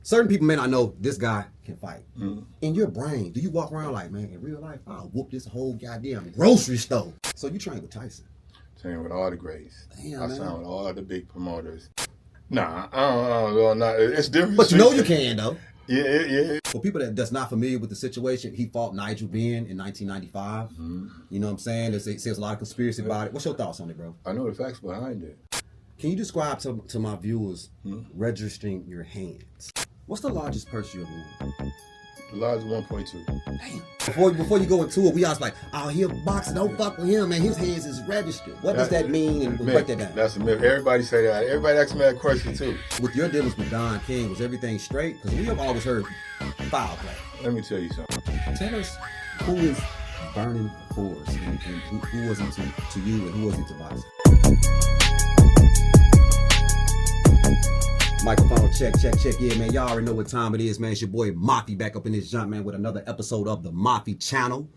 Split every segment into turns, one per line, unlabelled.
certain people may not know this guy can fight.
Mm-hmm.
In your brain, do you walk around like, man, in real life, I'll whoop this whole goddamn grocery store? So you train with Tyson?
Train with all the greats.
Damn,
I
man.
signed with all the big promoters. Nah, I don't know. It's different.
But you know you can, though.
Yeah.
For people that's not familiar with the situation, he fought Nigel Benn in 1995.
Mm-hmm.
You know what I'm saying? There's a lot of conspiracy about it. What's your thoughts on it, bro?
I know the facts behind it.
Can you describe to my viewers registering your hands? What's the largest purse you ever won?
The largest 1.2.
Damn. Before you go into it, we always like, oh, he a boxer, don't fuck with him, man. His hands is registered. What does that mean? And break that down.
That's a myth. Everybody say that. Everybody asks me that question too.
With your dealings with Don King, was everything straight? Because we have always heard foul play.
Let me tell you something.
Tell us who is Vernon Forrest and who was he to you and who was he to boxing? Microphone check. Yeah, man, y'all already know what time it is, man. It's your boy Mafi back up in this jump, man, with another episode of the Mafi channel.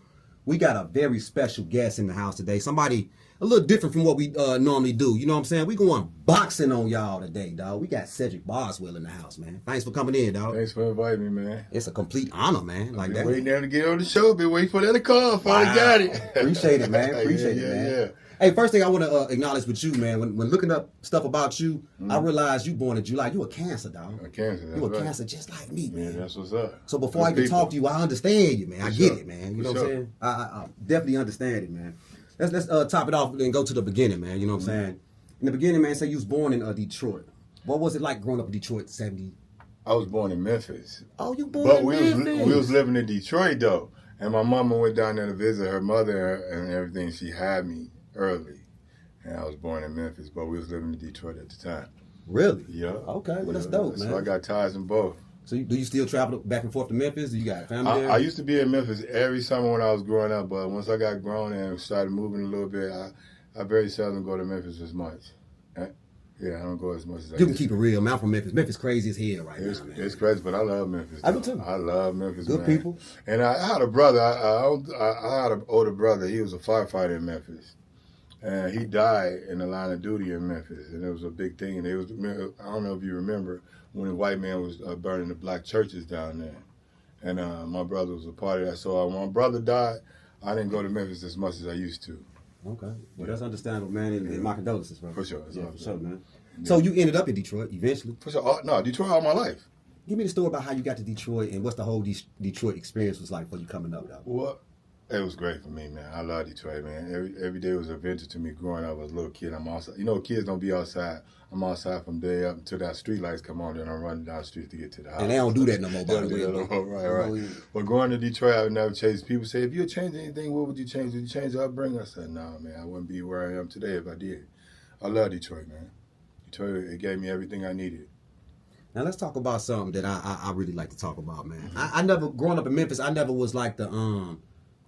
We got a very special guest in the house today. Somebody a little different from what we normally do. You know what I'm saying? We going boxing on y'all today, dog. We got Cedric Boswell in the house, man. Thanks for coming in, dog.
Thanks for inviting me, man.
It's a complete honor, man. Like that.
Waiting there to get on the show. Been waiting for that to call. Finally got it.
Appreciate it, man. Appreciate it, man.
Yeah.
Hey, first thing I want to acknowledge with you, man, when looking up stuff about you, I realized you born in July. You a Cancer, dog.
A Cancer, that's
You a
right.
Cancer just like me, man.
Yeah, that's what's up.
So before I can talk to you, I understand you, man. I get it, man. You know
For
what I'm
sure.
saying? I definitely understand it, man. Let's top it off and go to the beginning, man. You know what I'm saying? In the beginning, man, say you was born in Detroit. What was it like growing up in Detroit, 70?
I was born in Memphis.
Oh, you born
But
in
we
Memphis.
was living in Detroit, though. And my mama went down there to visit her mother and everything. She had me early. And I was born in Memphis, but we was living in Detroit at the time.
Really?
Yeah.
Okay, well, that's dope, man.
So I got ties in both.
So do you still travel back and forth to Memphis? Do you got family there?
I used to be in Memphis every summer when I was growing up, but once I got grown and started moving a little bit, I very seldom go to Memphis as much. Yeah, I don't go as much as I
You can
used
keep it real, man. I'm from Memphis. Memphis crazy as hell right now, man.
It's crazy, but I love Memphis.
I do too.
I love Memphis,
Good
man.
people.
And I had a brother. I had an older brother. He was a firefighter in Memphis. And he died in the line of duty in Memphis, and it was a big thing. And it was, I don't know if you remember, when the white man was burning the black churches down there. And my brother was a part of that. So when my brother died, I didn't go to Memphis as much as I used to.
Okay. Well, that's understandable, man, and my condolences, bro.
For sure.
Yeah, for sure, man. So you ended up in Detroit eventually.
For sure. No, Detroit all my life.
Give me the story about how you got to Detroit and what's the whole Detroit experience was like for you coming up, though.
Well, it was great for me, man. I love Detroit, man. Every day was an adventure to me growing up as a little kid. I'm outside. You know, kids don't be outside. I'm outside from day up until that street lights come on, then I'm running down the street to get to the house.
And they don't do that no more, by the way.
Right. But going to Detroit, I would never change. People say, if you change anything, what would you change? Would you change the upbringing? I said, no, man, I wouldn't be where I am today if I did. I love Detroit, man. Detroit, it gave me everything I needed.
Now let's talk about something that I really like to talk about, man. I never, growing up in Memphis, I never was like the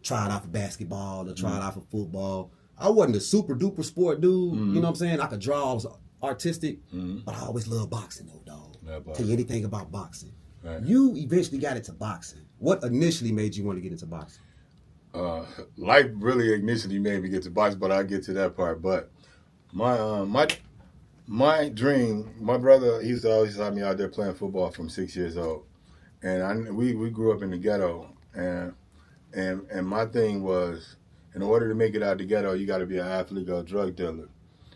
tried out for basketball or tried out for football. I wasn't a super duper sport dude. You know what I'm saying? I could draw, I was artistic, but I always loved boxing though, dog. Tell you anything about boxing.
Right.
You eventually got into boxing. What initially made you want to get into boxing?
Life really initially made me get to boxing, but I'll get to that part. But my dream, my brother, he used to always have me out there playing football from 6 years old. And we grew up in the ghetto, and my thing was, in order to make it out of the ghetto, you got to be an athlete or a drug dealer.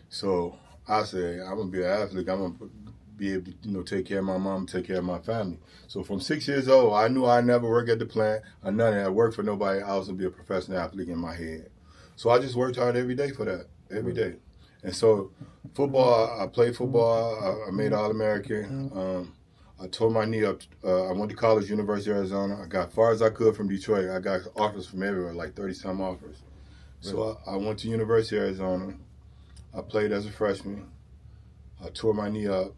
So I said, I'm going to be an athlete. I'm going to be able to, take care of my mom, take care of my family. So from 6 years old, I knew I'd never work at the plant or nothing. I'd work for nobody else and be a professional athlete in my head. So I just worked hard every day for that, every day. And so football, I played football. I made All-American. I tore my knee up. I went to college, University of Arizona. I got as far as I could from Detroit. I got offers from everywhere, like 30-some offers. So I went to University of Arizona. I played as a freshman. I tore my knee up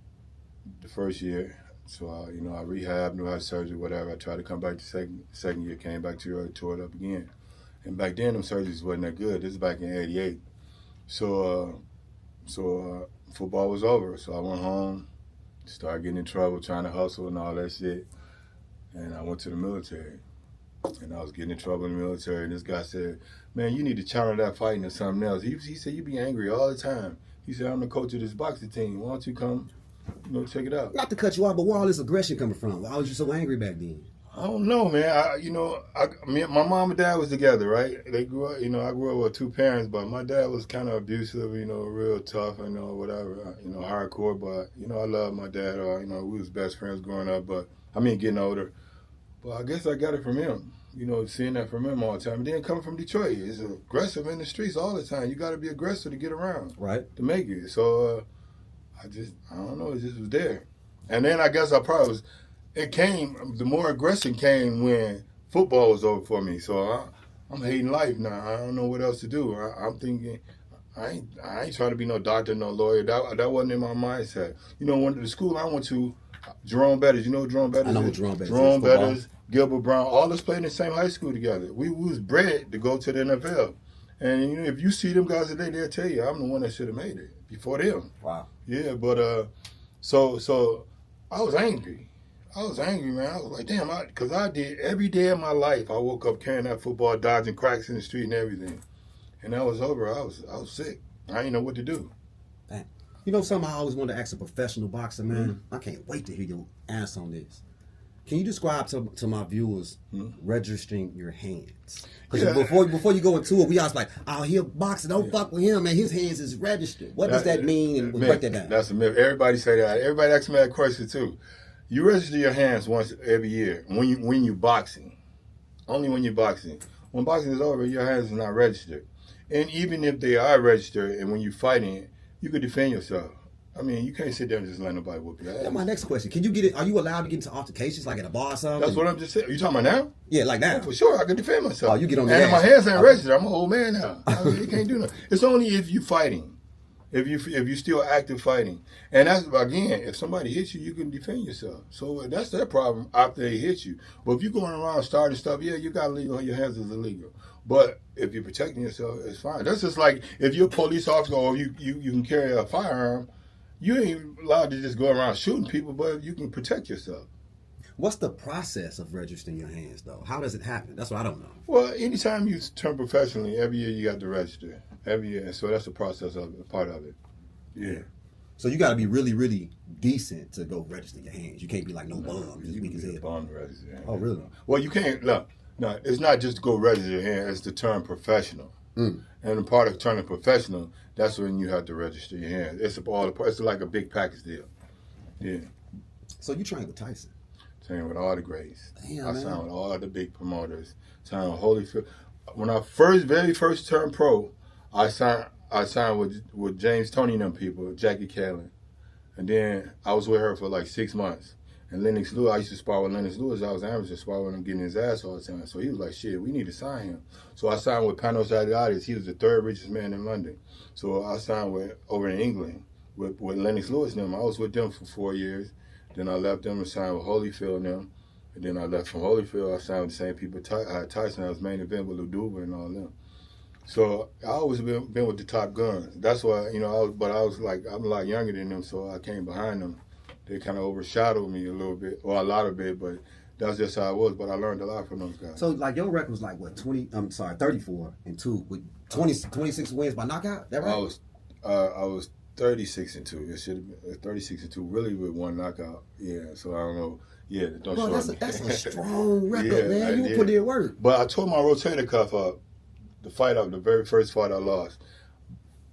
the first year. So, I rehabbed, knew how to surgery, whatever. I tried to come back the second year, came back to Europe, tore it up again. And back then, them surgeries wasn't that good. This is back in '88. So football was over. So I went home, started getting in trouble, trying to hustle and all that shit. And I went to the military. And I was getting in trouble in the military. And this guy said, man, you need to channel that fighting to something else. He said, you be angry all the time. He said, I'm the coach of this boxing team. Why don't you come check it out.
Not to cut you off, but where all this aggression coming from? Why was you so angry back then?
I don't know, man. My mom and dad was together, right? They grew up, I grew up with two parents, but my dad was kind of abusive, real tough, whatever, hardcore. But, I love my dad. We was best friends growing up, getting older. But I guess I got it from him, seeing that from him all the time. And then coming from Detroit, it's aggressive in the streets all the time. You got to be aggressive to get around,
right?
To make it. So I don't know, it just was there. And then I guess I probably was. The more aggression came when football was over for me. So I'm hating life now. I don't know what else to do. I'm thinking, I ain't trying to be no doctor, no lawyer. That wasn't in my mindset. The school I went to, Jerome Bettis. You know who Jerome Bettis is?
I know who Jerome Bettis is.
Jerome Bettis, Gilbert Brown, all us played in the same high school together. We was bred to go to the NFL. And if you see them guys today, they'll tell you, I'm the one that should have made it before them.
Wow.
Yeah, but so I was angry. I was angry, man. I was like, damn, because I did every day of my life. I woke up carrying that football, dodging cracks in the street and everything. And that was over. I was sick. I didn't know what to do.
Dang. You know something I always wanted to ask a professional boxer, man? Mm-hmm. I can't wait to hear your answer on this. Can you describe to my viewers registering your hands? Because before you go into it, we always like, oh, he'll boxer, don't fuck with him, man. His hands is registered. What does that mean? And break that down.
That's a myth. Everybody say that. Everybody asks me that question too. You register your hands once every year when you boxing. Only when you're boxing. When boxing is over, your hands are not registered. And even if they are registered and when you're fighting, you could defend yourself. I mean, you can't sit there and just let nobody whoop your ass.
That's my next question. Can you get it? Are you allowed to get into altercations like at a bar or something?
That's what I'm just saying. You talking about now?
Yeah, like now.
Oh, for sure, I can defend myself.
Oh, you get on the
and
ass.
My hands ain't registered. I'm an old man now. You can't do nothing. It's only if you fighting. If you still active fighting. And that's, again, if somebody hits you, you can defend yourself. So that's their problem after they hit you. But if you're going around starting stuff, yeah, you got illegal, your hands is illegal. But if you're protecting yourself, it's fine. That's just like if you're a police officer or you can carry a firearm, you ain't allowed to just go around shooting people, but you can protect yourself.
What's the process of registering your hands, though? How does it happen? That's what I don't know.
Well, anytime you turn professionally, every year you got to register. Every year. So that's the process of it, part of it. Yeah.
So you got to be really, really decent to go register your hands. You can't be like no bum.
You can be a bum to register your hands.
Oh, really?
Well, you can't. No, it's not just to go register your hands. It's to turn professional. And the part of turning professional, that's when you have to register your hands. It's like a big package deal. Yeah.
So you trained with Tyson?
Trained with all the greats.
Damn,
I
man.
signed with all the big promoters. Signed with Holyfield. When I very first turned pro, I signed with James Toney and them people, Jackie Callan. And then I was with her for like 6 months. And Lennox Lewis, I used to spar with Lennox Lewis. I was amateur spar with him, getting his ass all the time. So he was like, shit, we need to sign him. So I signed with Panos Atreides. He was the third richest man in London. So I signed over in England with Lennox Lewis and them. I was with them for 4 years. Then I left them and signed with Holyfield and them. And then I left from Holyfield. I signed with the same people. Tyson, I was main event with Luduva and all them. So I always been with the top guns. That's why, I'm a lot younger than them, so I came behind them. They kind of overshadowed me a little bit, or a lot of it, but that's just how it was. But I learned a lot from those guys.
So like your record was like what, 34-2 with 26 wins by knockout? That right?
I was 36-2. It should have been 36-2, really with one knockout. Yeah. So I don't know. Yeah, don't show me.
That's a strong record, man. You put in work.
But I tore my rotator cuff up. The very first fight I lost.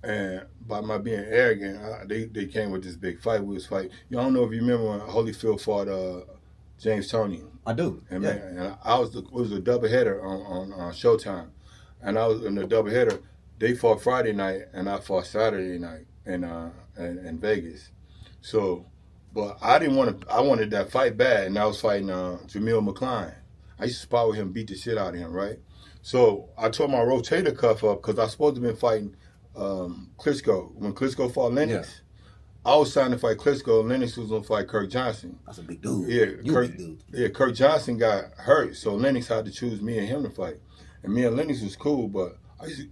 And by my being arrogant, they came with this big fight. We was fighting. I don't know if you remember when Holyfield fought James Toney.
I do.
And man, and it was a doubleheader on Showtime. And I was in the doubleheader. They fought Friday night, and I fought Saturday night in Vegas. So, but I didn't want to. I wanted that fight bad, and I was fighting Jamil McCline. I used to spar with him, beat the shit out of him, right? So I tore my rotator cuff up because I was supposed to have been fighting Klitschko. When Klitschko fought Lennox, I was trying to fight Klitschko, and Lennox was going to fight Kirk Johnson.
That's a big dude.
Yeah, Kirk Johnson got hurt, so Lennox had to choose me and him to fight. And me and Lennox was cool, but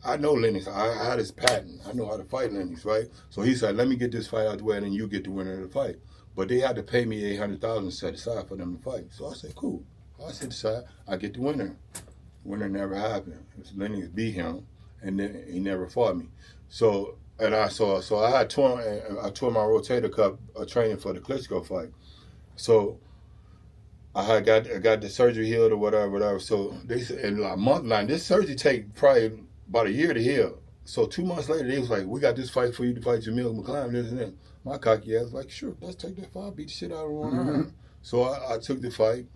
I know Lennox. I had his patent. I know how to fight Lennox, right? So he said, let me get this fight out the way, and then you get the winner of the fight. But they had to pay me $800,000 set aside for them to fight. So I said, cool. I set aside, I get the winner. Winner never happened. Lennox beat him, and then he never fought me. So and I tore my rotator cuff training for the Klitschko fight. So I got the surgery healed or whatever. So they said in a month line, this surgery take probably about a year to heal. So 2 months later, they was like, we got this fight for you to fight Jamil McClellan, this and that. My cocky ass was like, sure, let's take that fight, beat the shit out of one round. So I took the fight,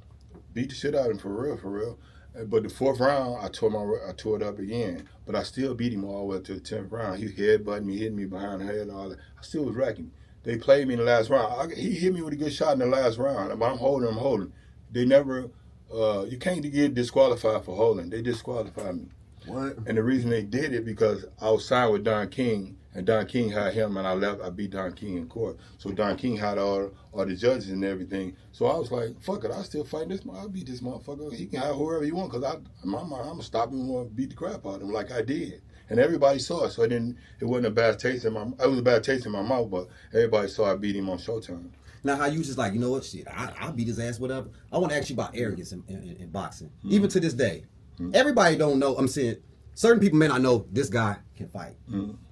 beat the shit out of him for real. But the 4th round, I tore it up again. But I still beat him all the way up to the 10th round. He headbutted me, hit me behind the head and all that. I still was wrecking. They played me in the last round. He hit me with a good shot in the last round. But I'm holding. They never, you can't get disqualified for holding. They disqualified me.
What?
And the reason they did it because I was signed with Don King, and Don King had him, and I beat Don King in court. So Don King had all the judges and everything. So I was like, fuck it, I still fight this. I'll beat this motherfucker. He can have whoever he want, because in my mind, I'm going to stop him and beat the crap out of him like I did. And everybody saw it, so it wasn't a bad taste in my mouth. It was a bad taste in my mouth, but everybody saw I beat him on Showtime.
Now, how you just like, you know what, shit, I'll beat his ass, whatever. I want to ask you about arrogance in boxing. Even to this day. Everybody don't know, I'm saying, certain people may not know this guy can fight.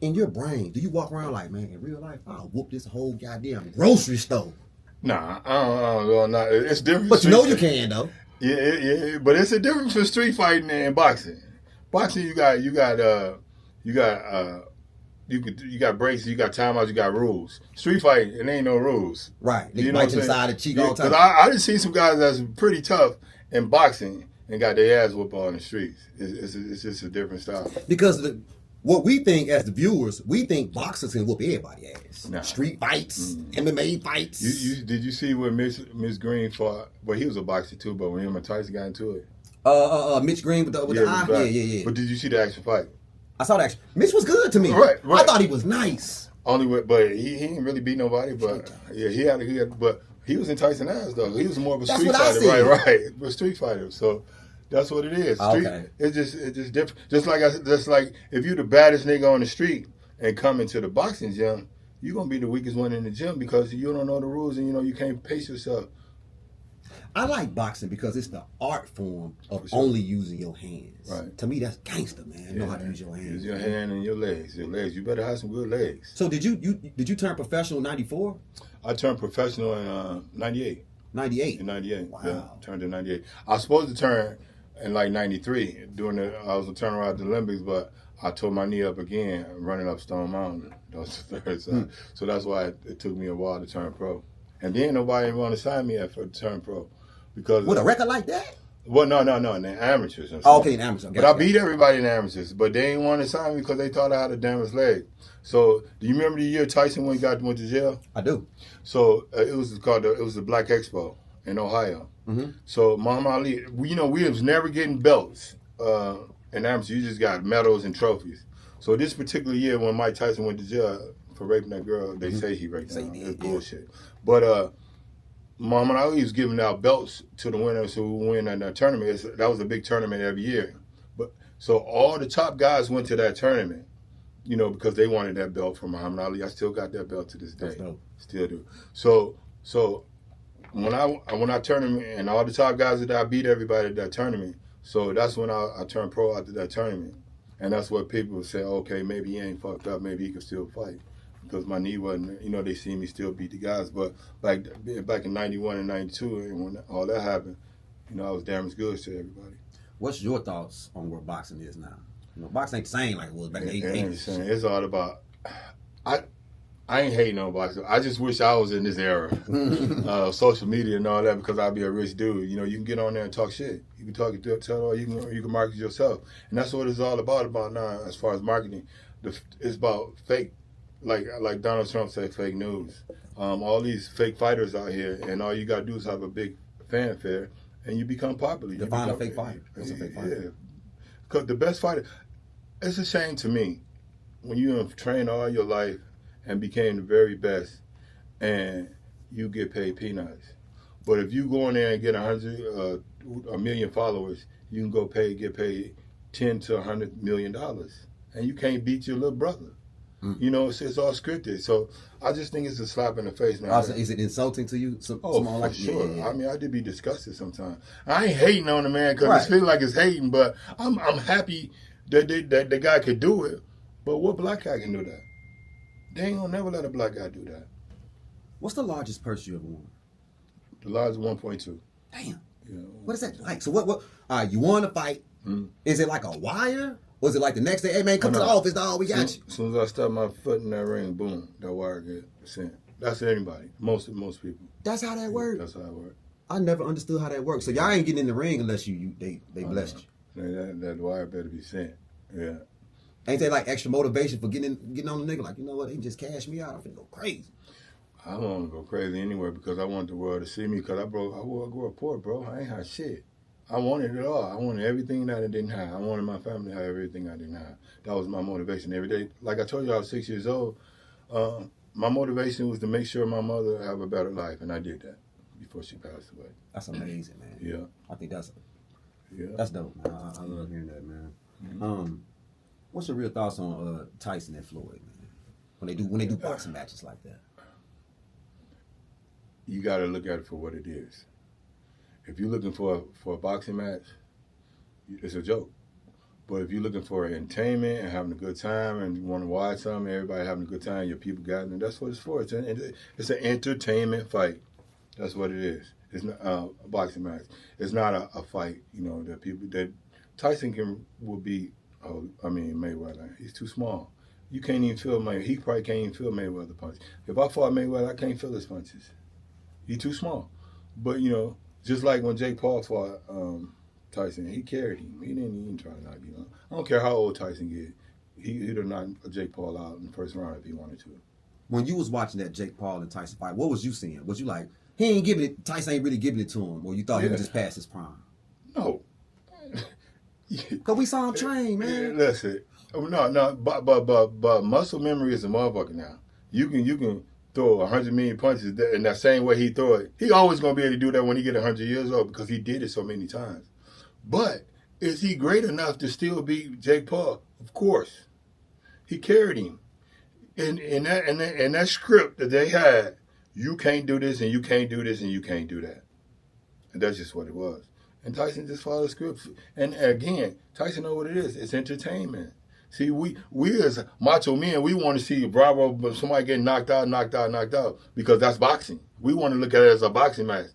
In your brain, do you walk around like, man, in real life, I'll whoop this whole goddamn grocery store?
Nah, I don't know. It's different.
But you know you can, though.
Yeah, but it's a difference for street fighting and boxing. Boxing, you got breaks, you got timeouts, you got rules. Street fighting, it ain't no rules.
Right. They
you know
bite
what
you
I'm
inside the cheek all the time.
Because I just see some guys that's pretty tough in boxing and got their ass whooped on the streets. It's just a different style.
Because what we think as the viewers, we think boxers can whoop everybody's ass.
Nah.
Street fights, MMA fights.
Did you see when Miss Green fought? Well, he was a boxer too, but when him and Tyson got into it.
Mitch Green with the eye? Yeah.
But did you see the actual fight?
I saw that. Mitch was good to me.
Right.
I thought he was nice.
But he didn't really beat nobody. But yeah, he had. But he was in Tyson ass though. He was more of a street fighter, right? A street fighter. So that's what it is.
Okay.
It's just different. Just like if you're the baddest nigga on the street and come into the boxing gym, you're gonna be the weakest one in the gym because you don't know the rules and you can't pace yourself.
I like boxing because it's the art form of only using your hands.
Right.
To me, that's gangster, man. Know how to use your hands.
Use your hand and your legs. You better have some good legs.
So did you turn professional in '94?
I turned professional in '98.
98.
In '98.
Wow.
Yeah, turned in '98. I was supposed to turn in like '93. I was a turner at the Olympics, but I tore my knee up again running up Stone Mountain. That was the third time. So that's why it took me a while to turn pro. And then nobody wanted to sign me up for turn pro. Because
with a record like that?
Well, no, in the amateurs.
Okay, in amateurs.
But I beat everybody in the amateurs. But they didn't want to sign me because they thought I had a damaged leg. So, do you remember the year Tyson went to jail?
I do.
So it was the Black Expo in Ohio. So Muhammad Ali, we was never getting belts in amateurs. You just got medals and trophies. So this particular year when Mike Tyson went to jail for raping that girl, they say he raped her. It's bullshit. But Muhammad Ali was giving out belts to the winners who win in that tournament. That was a big tournament every year. So all the top guys went to that tournament, because they wanted that belt from Muhammad Ali. I still got that belt to this day. Still do. So when I tournament and all the top guys that I beat everybody at that tournament. So that's when I turned pro after that tournament. And that's what people say, okay, maybe he ain't fucked up, maybe he can still fight. Because my knee wasn't, they see me still beat the guys. But back in 91 and 92, and when all that happened, I was damaged goods to everybody.
What's your thoughts on where boxing is now? Boxing ain't the same like it was back in the 80s.
It's all about, I ain't hating on boxing. I just wish I was in this era of social media and all that because I'd be a rich dude. You can get on there and talk shit. You can talk it, tell you can market yourself. And that's what it's all about now as far as marketing. It's about fake. Like Donald Trump said, fake news. All these fake fighters out here, and all you gotta do is have a big fanfare, and you become popular.
Define a fake fighter. That's a fake fighter.
Yeah, because the best fighter. It's a shame to me when you have trained all your life and became the very best, and you get paid peanuts. But if you go in there and get a million followers, you can get paid $10 to $100 million, and you can't beat your little brother. It's all scripted. So I just think it's a slap in the face now.
Is it insulting to you?
For sure. Yeah. I mean, I did be disgusted sometimes. I ain't hating on the man because it feels like it's hating, but I'm happy that the guy could do it. But what black guy can do that? They ain't gonna never let a black guy do that.
What's the largest purse you ever won?
The largest 1.2.
Damn.
Yeah.
What is that like? So what you won a fight.
Mm.
Is it like a wire? Or is it like the next day, hey man, come to the office, dog, we got you.
As soon as I step my foot in that ring, boom, that wire get sent. That's anybody. Most people.
That's how that works.
That's how it works.
I never understood how that works. So y'all ain't getting in the ring unless they blessed you.
That wire better be sent. Yeah.
Ain't they like extra motivation for getting on the nigga? Like, you know what, they just cash me out. I'm finna go crazy.
I don't want to go crazy anywhere because I want the world to see me because I grew up poor, bro. I ain't had shit. I wanted it all. I wanted everything that I didn't have. I wanted my family to have everything I didn't have. That was my motivation every day. Like I told you, I was 6 years old. My motivation was to make sure my mother have a better life, and I did that before she passed away.
That's amazing, man.
Yeah.
I think that's
Yeah.
dope, man. I love hearing that, man. Mm-hmm. What's your real thoughts on Tyson and Floyd, man? When they do boxing matches like that?
You got to look at it for what it is. If you're looking for a boxing match, it's a joke. But if you're looking for entertainment and having a good time and you want to watch something, everybody having a good time, your people gathering, that's what it's for. It's an entertainment fight. That's what it is. It's not a boxing match. It's not a fight. You know, that Tyson will beat. Mayweather. He's too small. You can't even feel Mayweather. He probably can't even feel Mayweather punch. If I fought Mayweather, I can't feel his punches. He's too small. But you know, just like when Jake Paul fought Tyson, he carried him. He didn't even try to knock him out. I don't care how old Tyson get. He'd have knocked Jake Paul out in the first round if he wanted to.
When you was watching that Jake Paul and Tyson fight, what was you seeing? Was you like, Tyson ain't really giving it to him, or you thought he was just past his prime?
No.
Cause we saw him train, man.
Listen, no, but muscle memory is a motherfucker now. You can throw 100 million punches in that same way he throw it. He always gonna be able to do that when he get 100 years old because he did it so many times. But is he great enough to still beat Jake Paul? Of course. He carried him. In that script that they had, you can't do this and you can't do this and you can't do that. And that's just what it was. And Tyson just followed the script. And again, Tyson know what it is. It's entertainment. See, we as macho men, we want to see Bravo, somebody getting knocked out, because that's boxing. We want to look at it as a boxing match,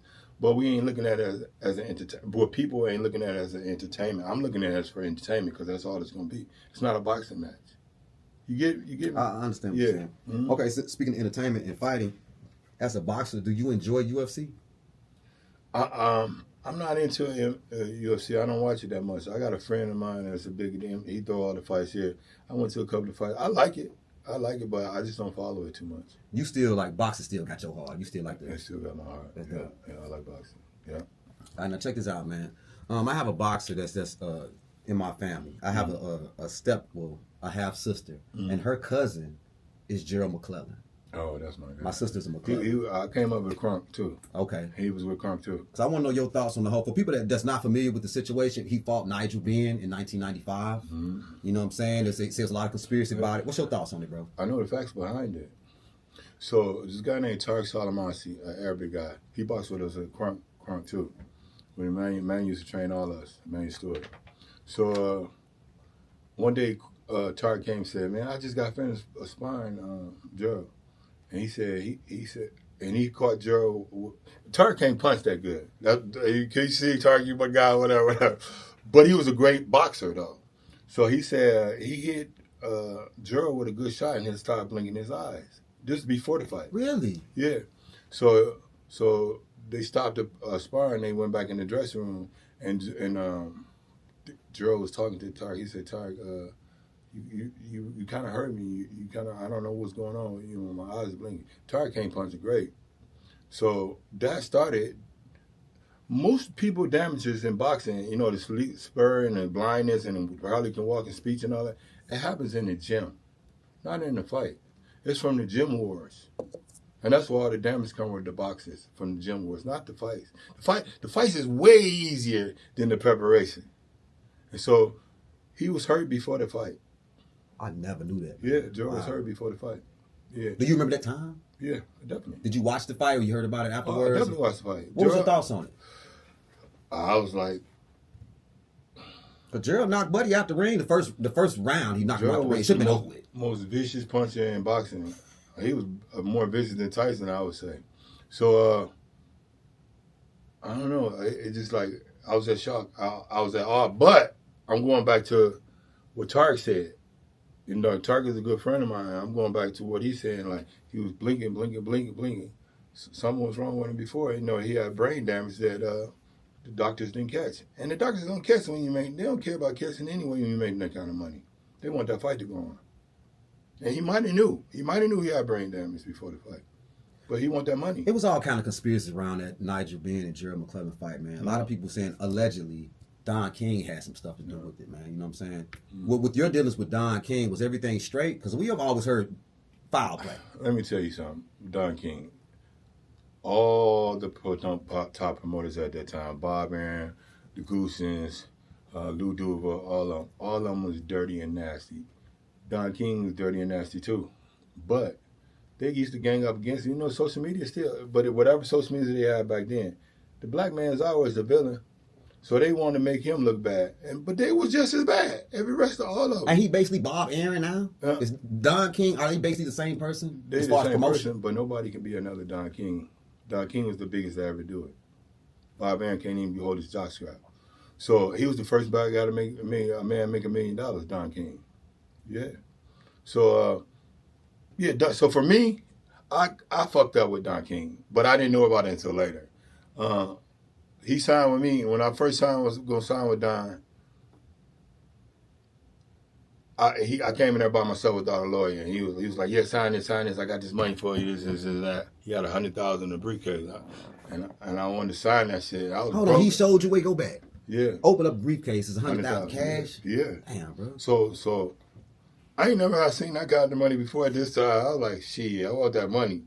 but we ain't looking at it as an entertainment. But people ain't looking at it as an entertainment. I'm looking at it as for entertainment because that's all it's going to be. It's not a boxing match. You get me?
I understand what you're saying. Mm-hmm. Okay, so speaking of entertainment and fighting, as a boxer, do you enjoy UFC?
I'm not into UFC. I don't watch it that much. I got a friend of mine that's a big damn. He throw all the fights here. I went to a couple of fights. I like it, but I just don't follow it too much.
You still like boxing? Still got your heart? You still like that?
I still got my heart. Yeah, I like boxing. Yeah.
All right, now check this out, man. I have a boxer that's in my family. I have a half sister, and her cousin is Gerald McClellan.
Oh, that's my guy.
My sister's a McClellan.
I came up with Crunk too.
Okay.
He was with Crunk too.
So I want to know your thoughts on the whole. For people that's not familiar with the situation, he fought Nigel Benn in 1995. Mm-hmm. You know what I'm saying? There's a lot of conspiracy about it. What's your thoughts on it, bro?
I know the facts behind it. So this guy named Tariq Salamasi, an Arabic guy, he boxed with us at Crunk too. When man used to train all of us, man Stewart. So one day Tariq came and said, "Man, I just got finished sparring Gerald." And he said, and he caught Gerald. Tariq can't punch that good. You see, Tariq, you my guy, whatever. But he was a great boxer, though. So he said he hit Gerald with a good shot and he started blinking his eyes. This is before the fight.
Really?
Yeah. So they stopped the sparring. They went back in the dressing room, and Gerald was talking to Tariq. He said, "Tariq, you kind of hurt me. You kind of, I don't know what's going on. You know, my eyes are blinking." Tariq can't punch great. So that started. Most people damages in boxing, you know, the sleep spur and the blindness and hardly can walk and speech and all that, it happens in the gym, not in the fight. It's from the gym wars. And that's where all the damage comes with the boxers, from the gym wars, not the fights. The fights is way easier than the preparation. And so he was hurt before the fight.
I never knew that.
Yeah, Joe was hurt before the fight. Yeah.
Do you remember that time?
Yeah, definitely.
Did you watch the fight or you heard about it afterwards?
I definitely watched the fight.
What was your thoughts on it?
I was like...
Because Gerald knocked Buddy out the ring the first round. He knocked him out the ring. It should have been over with.
Most vicious puncher in boxing. He was more vicious than Tyson, I would say. So I don't know. It just like I was at shock. I was at awe. But I'm going back to what Tark said. You know, Tark is a good friend of mine. I'm going back to what he's saying. Like he was blinking. Something was wrong with him before. You know, he had brain damage that the doctors didn't catch. And the doctors don't catch when you make. They don't care about catching anyway when you make that kind of money. They want that fight to go on. And he might have knew. He might have knew he had brain damage before the fight. But he want that money.
It was all kind of conspiracy around that Nigel Benn and Gerald McClellan fight, man. A lot of people saying allegedly Don King had some stuff to do with it, man. You know what I'm saying? With your dealings with Don King, was everything straight? Because we have always heard foul play.
Let me tell you something. Don King, all the top promoters at that time, Bob Aaron, the Goosens, Lou Duva, all of them was dirty and nasty. Don King was dirty and nasty too. But they used to gang up against him. You know, social media still, but whatever social media they had back then, the black man is always the villain. So they wanted to make him look bad. But they was just as bad. Every rest of all of them.
And he basically Bob Aaron now? Is Don King, are they basically the same person?
They're
as
the
far as
same
promotion?
person, but nobody can be another Don King. Don King was the biggest to ever do it. Bob Aaron can't even hold his jockstrap. So he was the first black guy to make a man make $1 million, Don King. Yeah. So, so for me, I fucked up with Don King, but I didn't know about it until later. He signed with me. When I first was going to sign with Don, I came in there by myself without a lawyer. And he was like, yeah, sign this. I got this money for you, this, and that. He had $100,000 in the briefcase. And I wanted to sign that shit. I was
Hold
broke.
on, he showed you, wait, go back.
Yeah.
Open up briefcases, $100,000 cash?
Yeah.
Damn, bro.
So I ain't never seen that guy the money before at this time. I was like, shit, I want that money.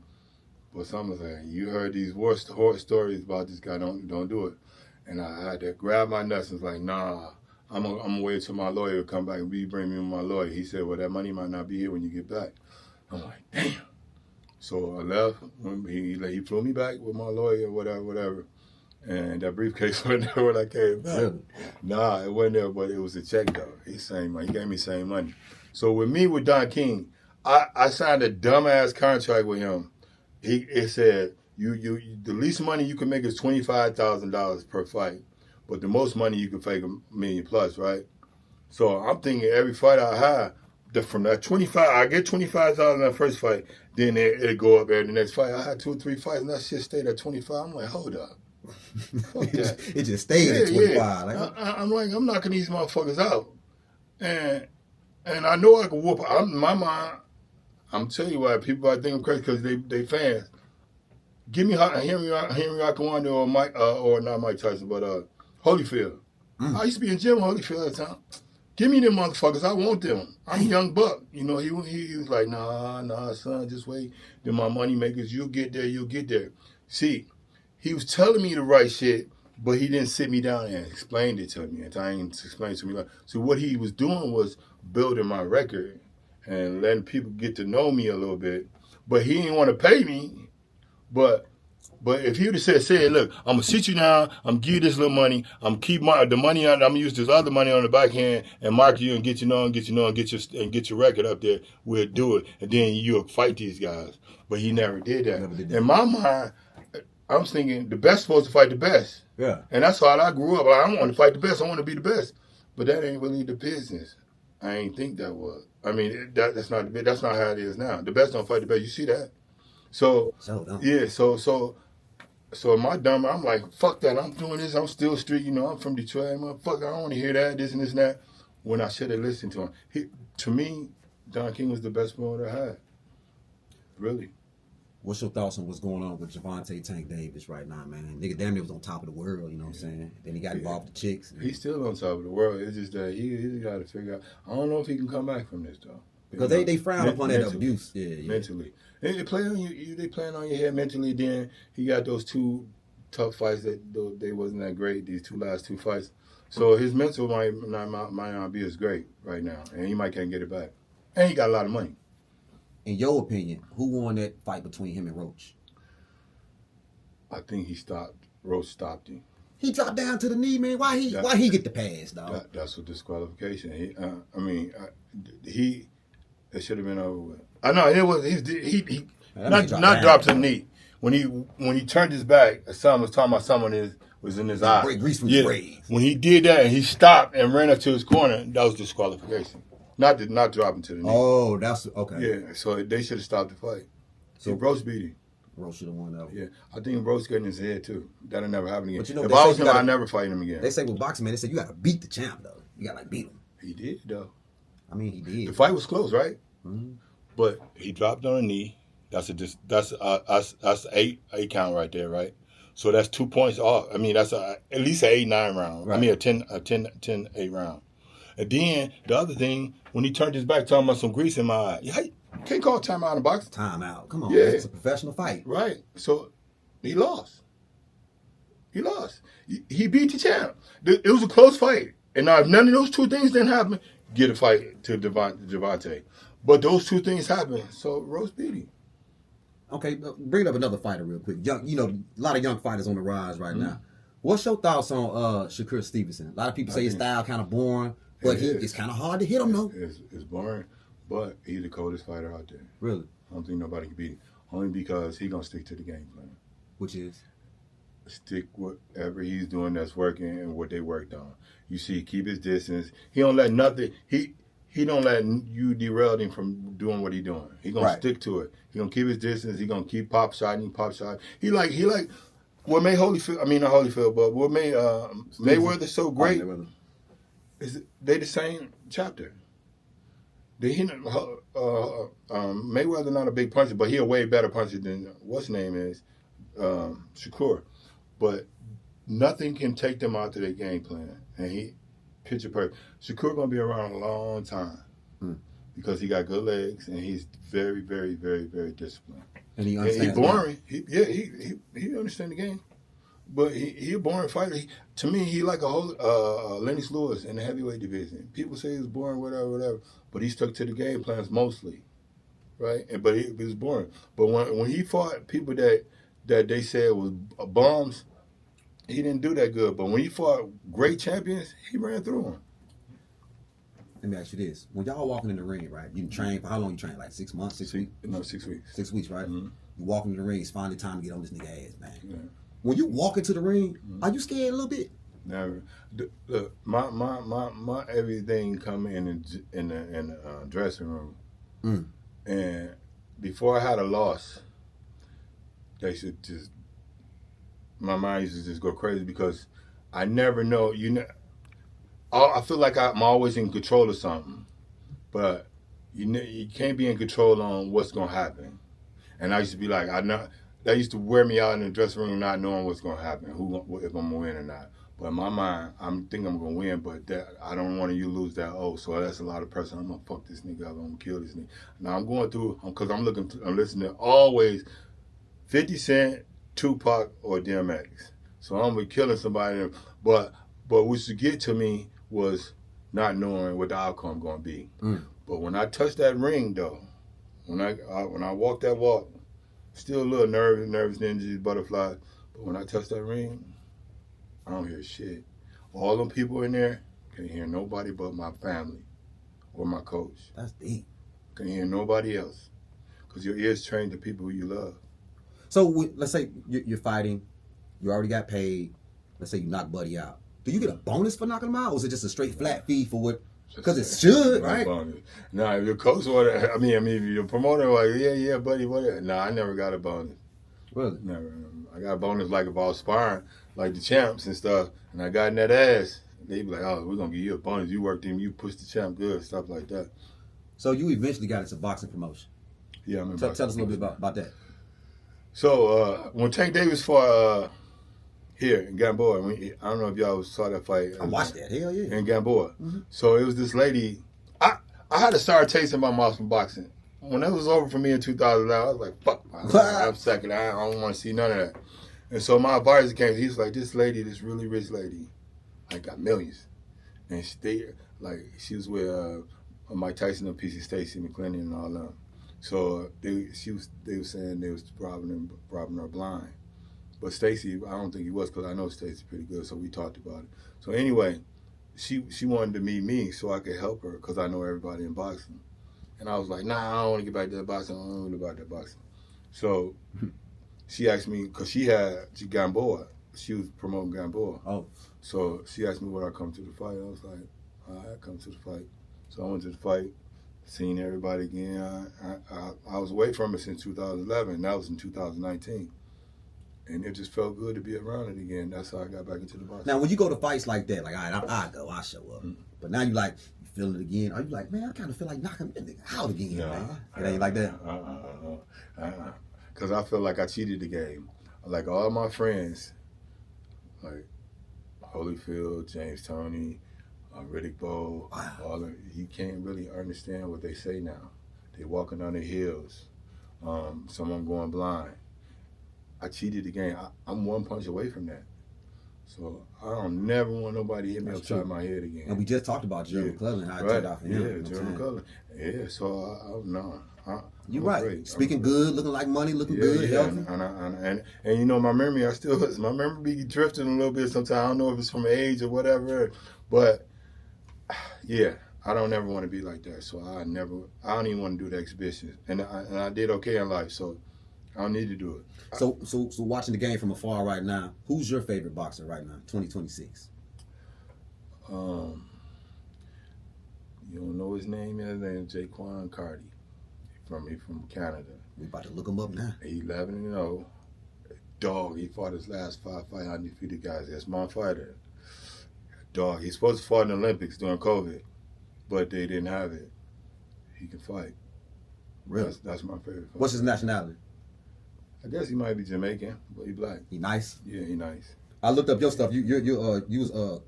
But someone was like, you heard these horror stories about this guy, don't do it. And I had to grab my nuts and was like, nah, I'm gonna wait till my lawyer come back and bring me my lawyer. He said, well, that money might not be here when you get back. I'm like, damn. So I left. He flew me back with my lawyer, whatever. And that briefcase wasn't there when I came back.
Really?
Nah, it wasn't there, but it was a check though. He gave me the same money. So with Don King, I signed a dumbass contract with him. It said the least money you can make is $25,000 per fight, but the most money you can make $1 million plus, right? So I'm thinking every fight I have, from that 25, I get 25,000 in that first fight, then it'll go up every next fight. I had 2 or 3 fights, and that shit stayed at 25. I'm like, hold up. Fuck that.
It just stayed at 25.
Yeah.
Like,
I'm like, I'm knocking these motherfuckers out. And I know I can whoop. In my mind, I'm telling you why people I think I'm crazy because they fans. Give me Henry Akawanda or Mike or not Mike Tyson, but Holyfield. I used to be in gym Holyfield at the time. Give me them motherfuckers. I want them. I'm a young buck. You know, he was like, nah, son, just wait. Then my money makers, you'll get there. See, he was telling me the right shit, but he didn't sit me down and explain it to me. And I ain't explained to me. So what he was doing was building my record and letting people get to know me a little bit. But he didn't want to pay me. But if he would have said, look, I'm gonna sit you down, I'm gonna give you this little money, I'm gonna keep the money out, I'm gonna use this other money on the backhand and market you and get your record up there, we'll do it. And then you'll fight these guys. But he never did that. In my mind, I'm thinking the best supposed to fight the best.
Yeah. And
that's how I grew up. I want to fight the best, I want to be the best. But that ain't really the business. I ain't think that was. I mean, that's not how it is now. The best don't fight the best. You see that? So my dumb, I'm like, fuck that. I'm doing this. I'm still street. You know, I'm from Detroit. Motherfucker, I don't want to hear that, this and this and that. When I should have listened to him. To me, Don King was the best promoter I had. Really.
What's your thoughts on what's going on with Gervonta Tank Davis right now, man? Nigga damn near was on top of the world, you know what I'm saying? Then he got involved with the chicks.
He's still on top of the world. It's just that he's got to figure out. I don't know if he can come back from this, though.
Because they frown upon that abuse. Yeah.
Mentally. They play on you. They playing on your head mentally. Then he got those 2 tough fights that they wasn't that great. These last two fights. So his mental might not be as great right now, and he might can't get it back. And he got a lot of money.
In your opinion, who won that fight between him and Roach?
I think Roach stopped him.
He dropped down to the knee, man. Why he get the pass, dog?
That's a disqualification. It should have been over with. I know it was he
Man,
not dropped to the knee. When he turned his back, someone was talking about someone was in his eye.
Grease from his braids.
When he did that and he stopped and ran up to his corner, that was disqualification. Not dropping to the knee.
Oh, that's okay.
Yeah, so they should have stopped the fight. So Rose beat him.
Rose should have won that one.
Yeah, I think Rose got in his head too. That'll never happen again.
But you know,
if I was him, I'd never fight him again.
They say with boxing, man, they say you got to beat the champ though. You got to beat him.
He did though.
I mean, he did.
The fight was close, right?
Mm-hmm.
But he dropped on a knee. That's eight count right there, right? So that's 2 points off. I mean, that's at least an 8-9 round. Right. I mean, a 10-8 round. And then the other thing, when he turned his back, talking about some grease in my eye. You can't call timeout in boxing.
Timeout. Come on, man. It's a professional fight.
Right. So he lost. He beat the champ. It was a close fight. And now if none of those two things didn't happen, get a fight to Devontae. But those two things happened, so Rose beat him.
Okay, bring up another fighter real quick. A lot of young fighters on the rise right now. What's your thoughts on Shakur Stevenson? A lot of people say his style kind of boring, but it's kind of hard to hit him, though.
It's boring, but he's the coldest fighter out there.
Really?
I don't think nobody can beat him. Only because he's going to stick to the game plan.
Which is?
Stick whatever he's doing that's working and what they worked on. You see, keep his distance. He don't let nothing... He don't let you derail him from doing what he's doing. He gonna stick to it. He gonna keep his distance. He gonna keep pop shotting. He like what made but what made Mayweather so great is they the same chapter. Mayweather not a big puncher, but he a way better puncher than what's his name is Shakur. But nothing can take them out to their game plan, and he. Picture perfect. Shakur gonna be around a long time because he got good legs and he's very, very, very, very disciplined. And he understands. He's boring. He understands the game, but he a boring fighter. To me, he like a whole Lennox Lewis in the heavyweight division. People say he's boring, whatever, but he stuck to the game plans mostly, right? But he was boring. But when he fought people that they said was bums. He didn't do that good, but when he fought great champions, he ran through them.
Let me ask you this. When y'all walking in the ring, right, you train for how long you train? Like 6 months, 6 weeks?
No, 6 weeks.
6 weeks, right? Mm-hmm. You walk in the ring, it's finally time to get on this nigga ass, man.
Yeah.
When you walk into the ring, are you scared a little bit?
Never. Look, my everything come in the dressing room. And before I had a loss, they should just... My mind used to just go crazy because I never know. I feel like I'm always in control of something, but you can't be in control on what's gonna happen. And I used to be like, that used to wear me out in the dressing room, not knowing what's gonna happen, if I'm gonna win or not. But in my mind, I'm thinking I'm gonna win, but I don't want you to lose that. So that's a lot of pressure. I'm gonna fuck this nigga up. I'm gonna kill this nigga. Now I'm going through because I'm listening to always 50 Cent. Tupac or DMX. So I'm gonna be killing somebody. But what should get to me was not knowing what the outcome gonna be. But when I touched that ring though, when I walked that walk, still a little nervous energy, butterflies. But when I touched that ring, I don't hear shit. All them people in there can't hear nobody but my family or my coach.
That's deep.
Can't hear nobody else. Because your ears trained to people who you love.
So let's say you're fighting, you already got paid. Let's say you knock Buddy out. Do you get a bonus for knocking him out, or is it just a straight flat fee for what? Because it should, right?
Nah, if your coach order, I mean, if your promoter like, yeah, Buddy, whatever. Nah, I never got a bonus.
Really?
Never. I got a bonus like if I was sparring, like the champs and stuff, and I got in that ass. They be like, oh, we're gonna give you a bonus. You worked him, you pushed the champ good, stuff like that.
So you eventually got into boxing promotion.
Yeah, I'm in
Tell us a little bit about that.
So when Tank Davis fought here in Gamboa, I don't know if y'all saw that fight.
I watched that. Hell yeah.
In Gamboa. Mm-hmm. So it was this lady. I had to start tasting my mouth from boxing. When that was over for me in 2009, I was like, fuck, I'm second. I don't want to see none of that. And so my advisor came. He was like, this lady, this really rich lady, like got millions. And she was with Mike Tyson and PC Stacy McClellan and all them. So they were saying they was robbing her blind, but Stacy, I don't think he was because I know Stacy pretty good. So we talked about it. So anyway, she wanted to meet me so I could help her because I know everybody in boxing, And I was like, nah, I don't want to get back to that boxing. I don't want to get back to that boxing. So she asked me, because she Gamboa. She was promoting Gamboa.
Oh.
So she asked me would I come to the fight. I was like, all right, come to the fight. So I went to the fight, seen everybody again. I was away from it since 2011. That was in 2019. And it just felt good to be around it again. That's how I got back into the boxing.
Now, when you go to fights like that, like, all right, I go, I show up. Mm-hmm. But now you like, you feeling it again. Are you like, man, I kind of feel like knocking that nigga out again, man? It ain't like that.
Because I feel like I cheated the game. Like all my friends, like Holyfield, James Toney, Riddick Bowe, wow. You can't really understand what they say now. They walking on their heels. Someone going blind. I cheated the game. I'm one punch away from that. So I don't never want nobody to hit me upside my head again.
And we just talked about Gerald McClellan, how it turned out for him.
Yeah, Gerald McClellan. Yeah, so
you're right. Afraid. Speaking good, looking like money, looking good, healthy.
And you know, my memory be drifting a little bit sometimes. I don't know if it's from age or whatever, but yeah, I don't ever want to be like that. So I don't even want to do the exhibitions. And I did okay in life, so I don't need to do it.
So watching the game from afar right now, who's your favorite boxer right now, 2026?
You don't know his name? His name is Jaquan Carty. He from Canada.
We about to look him up now.
11-0. Dog. He fought his last 5 fights, undefeated guys. That's my fighter. Dog. He's supposed to fight in the Olympics during COVID, but they didn't have it. He can fight.
Really?
That's my favorite fighter.
What's his nationality?
I guess he might be Jamaican, but he black.
He nice?
Yeah, he nice.
I looked up your stuff. You was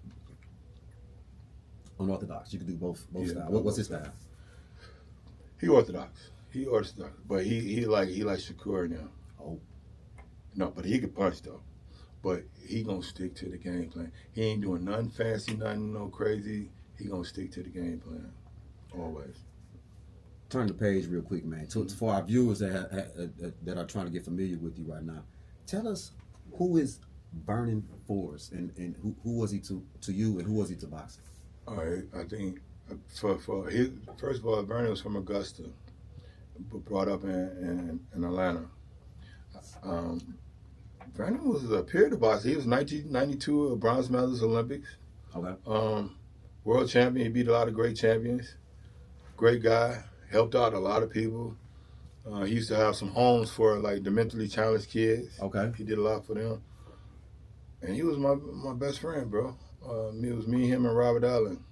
unorthodox. You could do both styles. What's his style?
He orthodox. But he like Shakur now.
Oh.
No, but he could punch though. But he gonna stick to the game plan. He ain't doing nothing fancy, nothing no crazy. He gonna stick to the game plan. Always.
Turn the page real quick, man. For our viewers that are trying to get familiar with you right now, tell us who is Vernon Forrest and who was he to you and who was he to boxing?
All right, I think for his, first of all, Vernon was from Augusta, but brought up in Atlanta. Vernon was a period boxer. He was 1992 bronze medalist Olympics.
Okay.
World champion. He beat a lot of great champions. Great guy. Helped out a lot of people. He used to have some homes for like the mentally challenged kids.
Okay.
He did a lot for them. And he was my best friend, bro. It was me, him, and Robert Allen.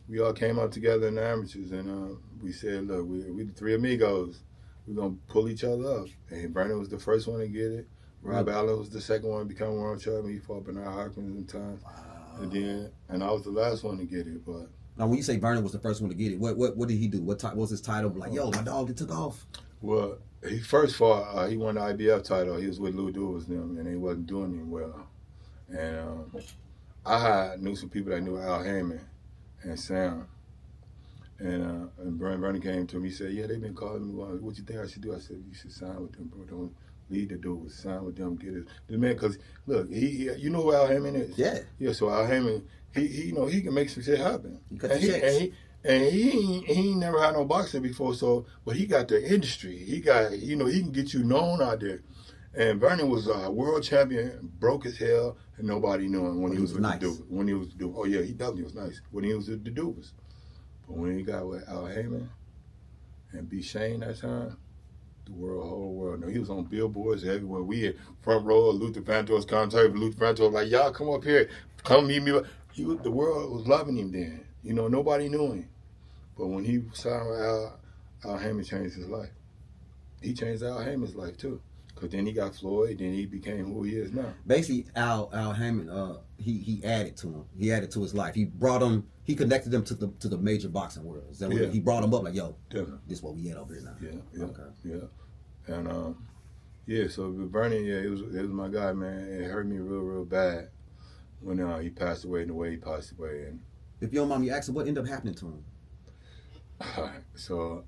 We all came out together in the amateurs, and we said, look, we the three amigos. We're going to pull each other up. And Vernon was the first one to get it. Rob Allen was the second one to become world champion. He fought Bernard Hopkins in time. Wow. And I was the last one to get it, but...
Now, when you say Vernon was the first one to get it, what did he do? What was his title? Like, yo, my dog, it took off.
Well, he first fought, he won the IBF title. He was with Lou Dumas them, and he wasn't doing him well. And I knew some people that knew Al Heyman and Sam. And Vernon came to me, he said, yeah, they've been calling me, what you think I should do? I said, you should sign with them, bro. Don't lead the dudes, sign with them, get it. The man, because, look, he you know who Al Heyman is?
Yeah.
Yeah, so Al Heyman, he can make some shit happen.
He
ain't never had no boxing before, so, but he got the industry. He got, he can get you known out there. And Vernon was a world champion, broke as hell, and nobody knew him when he was with
nice.
the Dubas. When he was oh yeah, he definitely was nice when he was with the Dubas. But when he got with Al Heyman and B. Shane that time, the whole world knew. He was on billboards everywhere. We had front row of Luther Vandross concert. Luther Vandross was like, y'all come up here, come meet me. The world was loving him then. Nobody knew him. But when he signed with Al Heyman changed his life. He changed Al Heyman's life too. Because then he got Floyd, then he became who he is now.
Basically, Al Heyman, he added to him. He added to his life. He brought him, he connected him to the major boxing world. Is that what he brought him up like, yo,
definitely.
This is what we at over here now.
Yeah.
Okay.
Yeah. And so Vernon, it was my guy, man. It hurt me real bad when he passed away in the way he passed away. And
if you don't mind me asking, what ended up happening to him?
So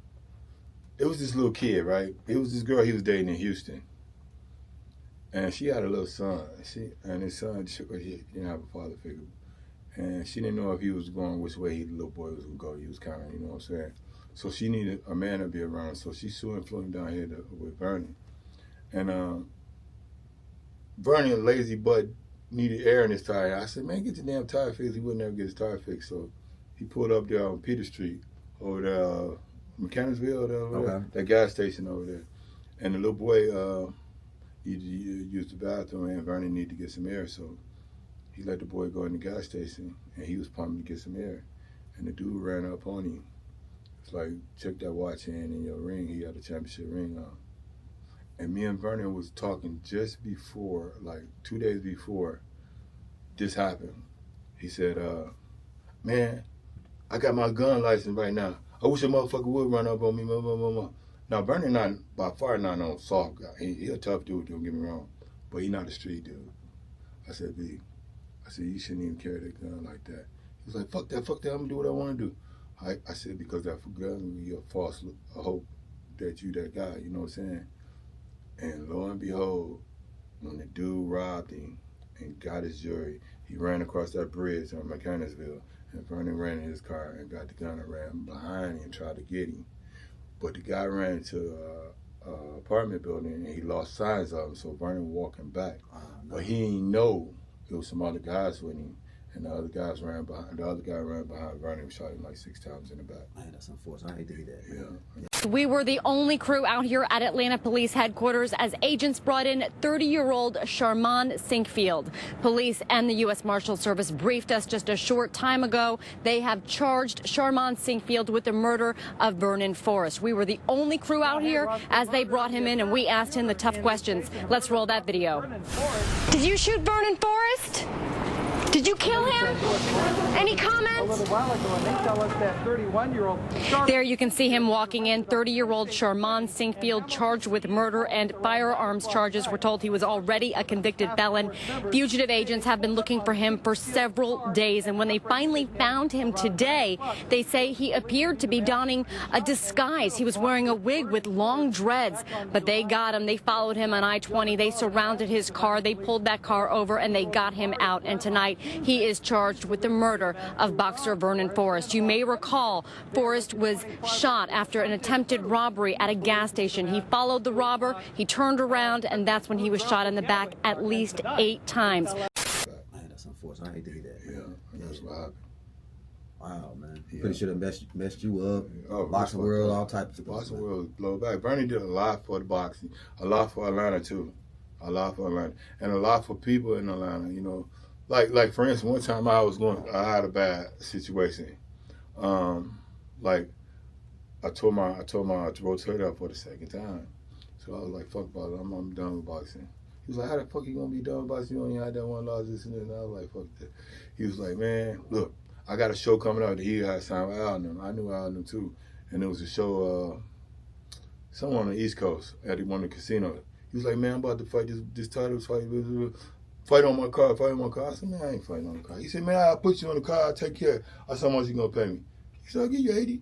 it was this little kid, right? It was this girl he was dating in Houston. And she had a little son. And his son, he didn't have a father figure. And she didn't know if he was going which way the little boy was going to go. He was kind of, you know what I'm saying? So she needed a man to be around. So she flew him down here with Vernon. And Vernon, lazy butt, needed air in his tire. I said, man, get your damn tire fixed. He wouldn't ever get his tire fixed. So he pulled up there on Peter Street over there, Mechanicsville, that gas station over there. And the little boy, he used the bathroom, and Vernon needed to get some air. So he let the boy go in the gas station, and he was pumping to get some air. And the dude ran up on him. It's like, check that watch in your ring. He had a championship ring on. And me and Vernon was talking just before, like 2 days before this happened. He said, man, I got my gun license right now. I wish a motherfucker would run up on me. Blah, blah, blah, blah. Now, Vernon not, by far not no soft guy. He a tough dude, don't get me wrong. But he not a street dude. I said, B, you shouldn't even carry that gun like that. He was like, fuck that, I'm gonna do what I wanna do. I said, because that gun me a false hope that you that guy, you know what I'm saying? And lo and behold, when the dude robbed him and got his jury, he ran across that bridge on Mechanicsville, and Vernon ran in his car and got the gun and ran behind him and tried to get him. But the guy ran into an apartment building and he lost signs of him, so Vernon walking back. But he didn't know there was some other guys with him. And the other guy ran behind Vernon and shot him like 6 times in the back.
Man, that's unfortunate. I hate to hear that.
Yeah.
We were the only crew out here at Atlanta Police Headquarters as agents brought in 30-year-old Sharman Sinkfield. Police and the U.S. Marshal Service briefed us just a short time ago. They have charged Sharman Sinkfield with the murder of Vernon Forrest. We were the only crew out here as they brought him in, and we asked him the tough questions. Let's roll that video. Did you shoot Vernon Forrest? Did you kill him? Any comments?
A little while ago, and they tell us that 31-year-old.
There you can see him walking in. 30-year-old Sharman Sinkfield charged with murder and firearms charges. We're told he was already a convicted felon. Fugitive agents have been looking for him for several days, and when they finally found him today, they say he appeared to be donning a disguise. He was wearing a wig with long dreads, but they got him. They followed him on I-20. They surrounded his car. They pulled that car over, and they got him out. And tonight, he is charged with the murder of boxer Vernon Forrest. You may recall Forrest was shot after an attempted robbery at a gas station. He followed the robber, he turned around, and that's when he was shot in the back at least 8 times.
Man, that's unfortunate. I hate to hear that.
Yeah, that's what happened.
Wow, man. Pretty sure that messed you up.
Oh,
boxing world, all types of
stuff. Boxing world blow back. Bernie did a lot for the boxing, a lot for Atlanta too, a lot for Atlanta, and a lot for people in Atlanta. You know. Like for instance, one time I had a bad situation. Like I tore my rotator for the second time. So I was like, fuck about it, I'm done with boxing. He was like, how the fuck you gonna be done with boxing? You only had that one loss, this and this. And I was like, fuck that. He was like, man, look, I got a show coming out that he had signed with Al and them. I knew Al and them too. And it was a show, somewhere on the East Coast at one of the casinos. He was like, man, I'm about to fight this title fight. Fight on my car. I said, man, I ain't fighting on the car. He said, man, I'll put you on the car. I'll take care. I said, how much you going to pay me? He said, I'll give you 80.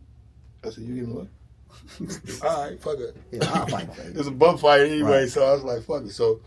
I said, you give me what? All right, fuck it.
Yeah, I'll fight.
It was a bum fight anyway,
right.
So I was like, fuck it. So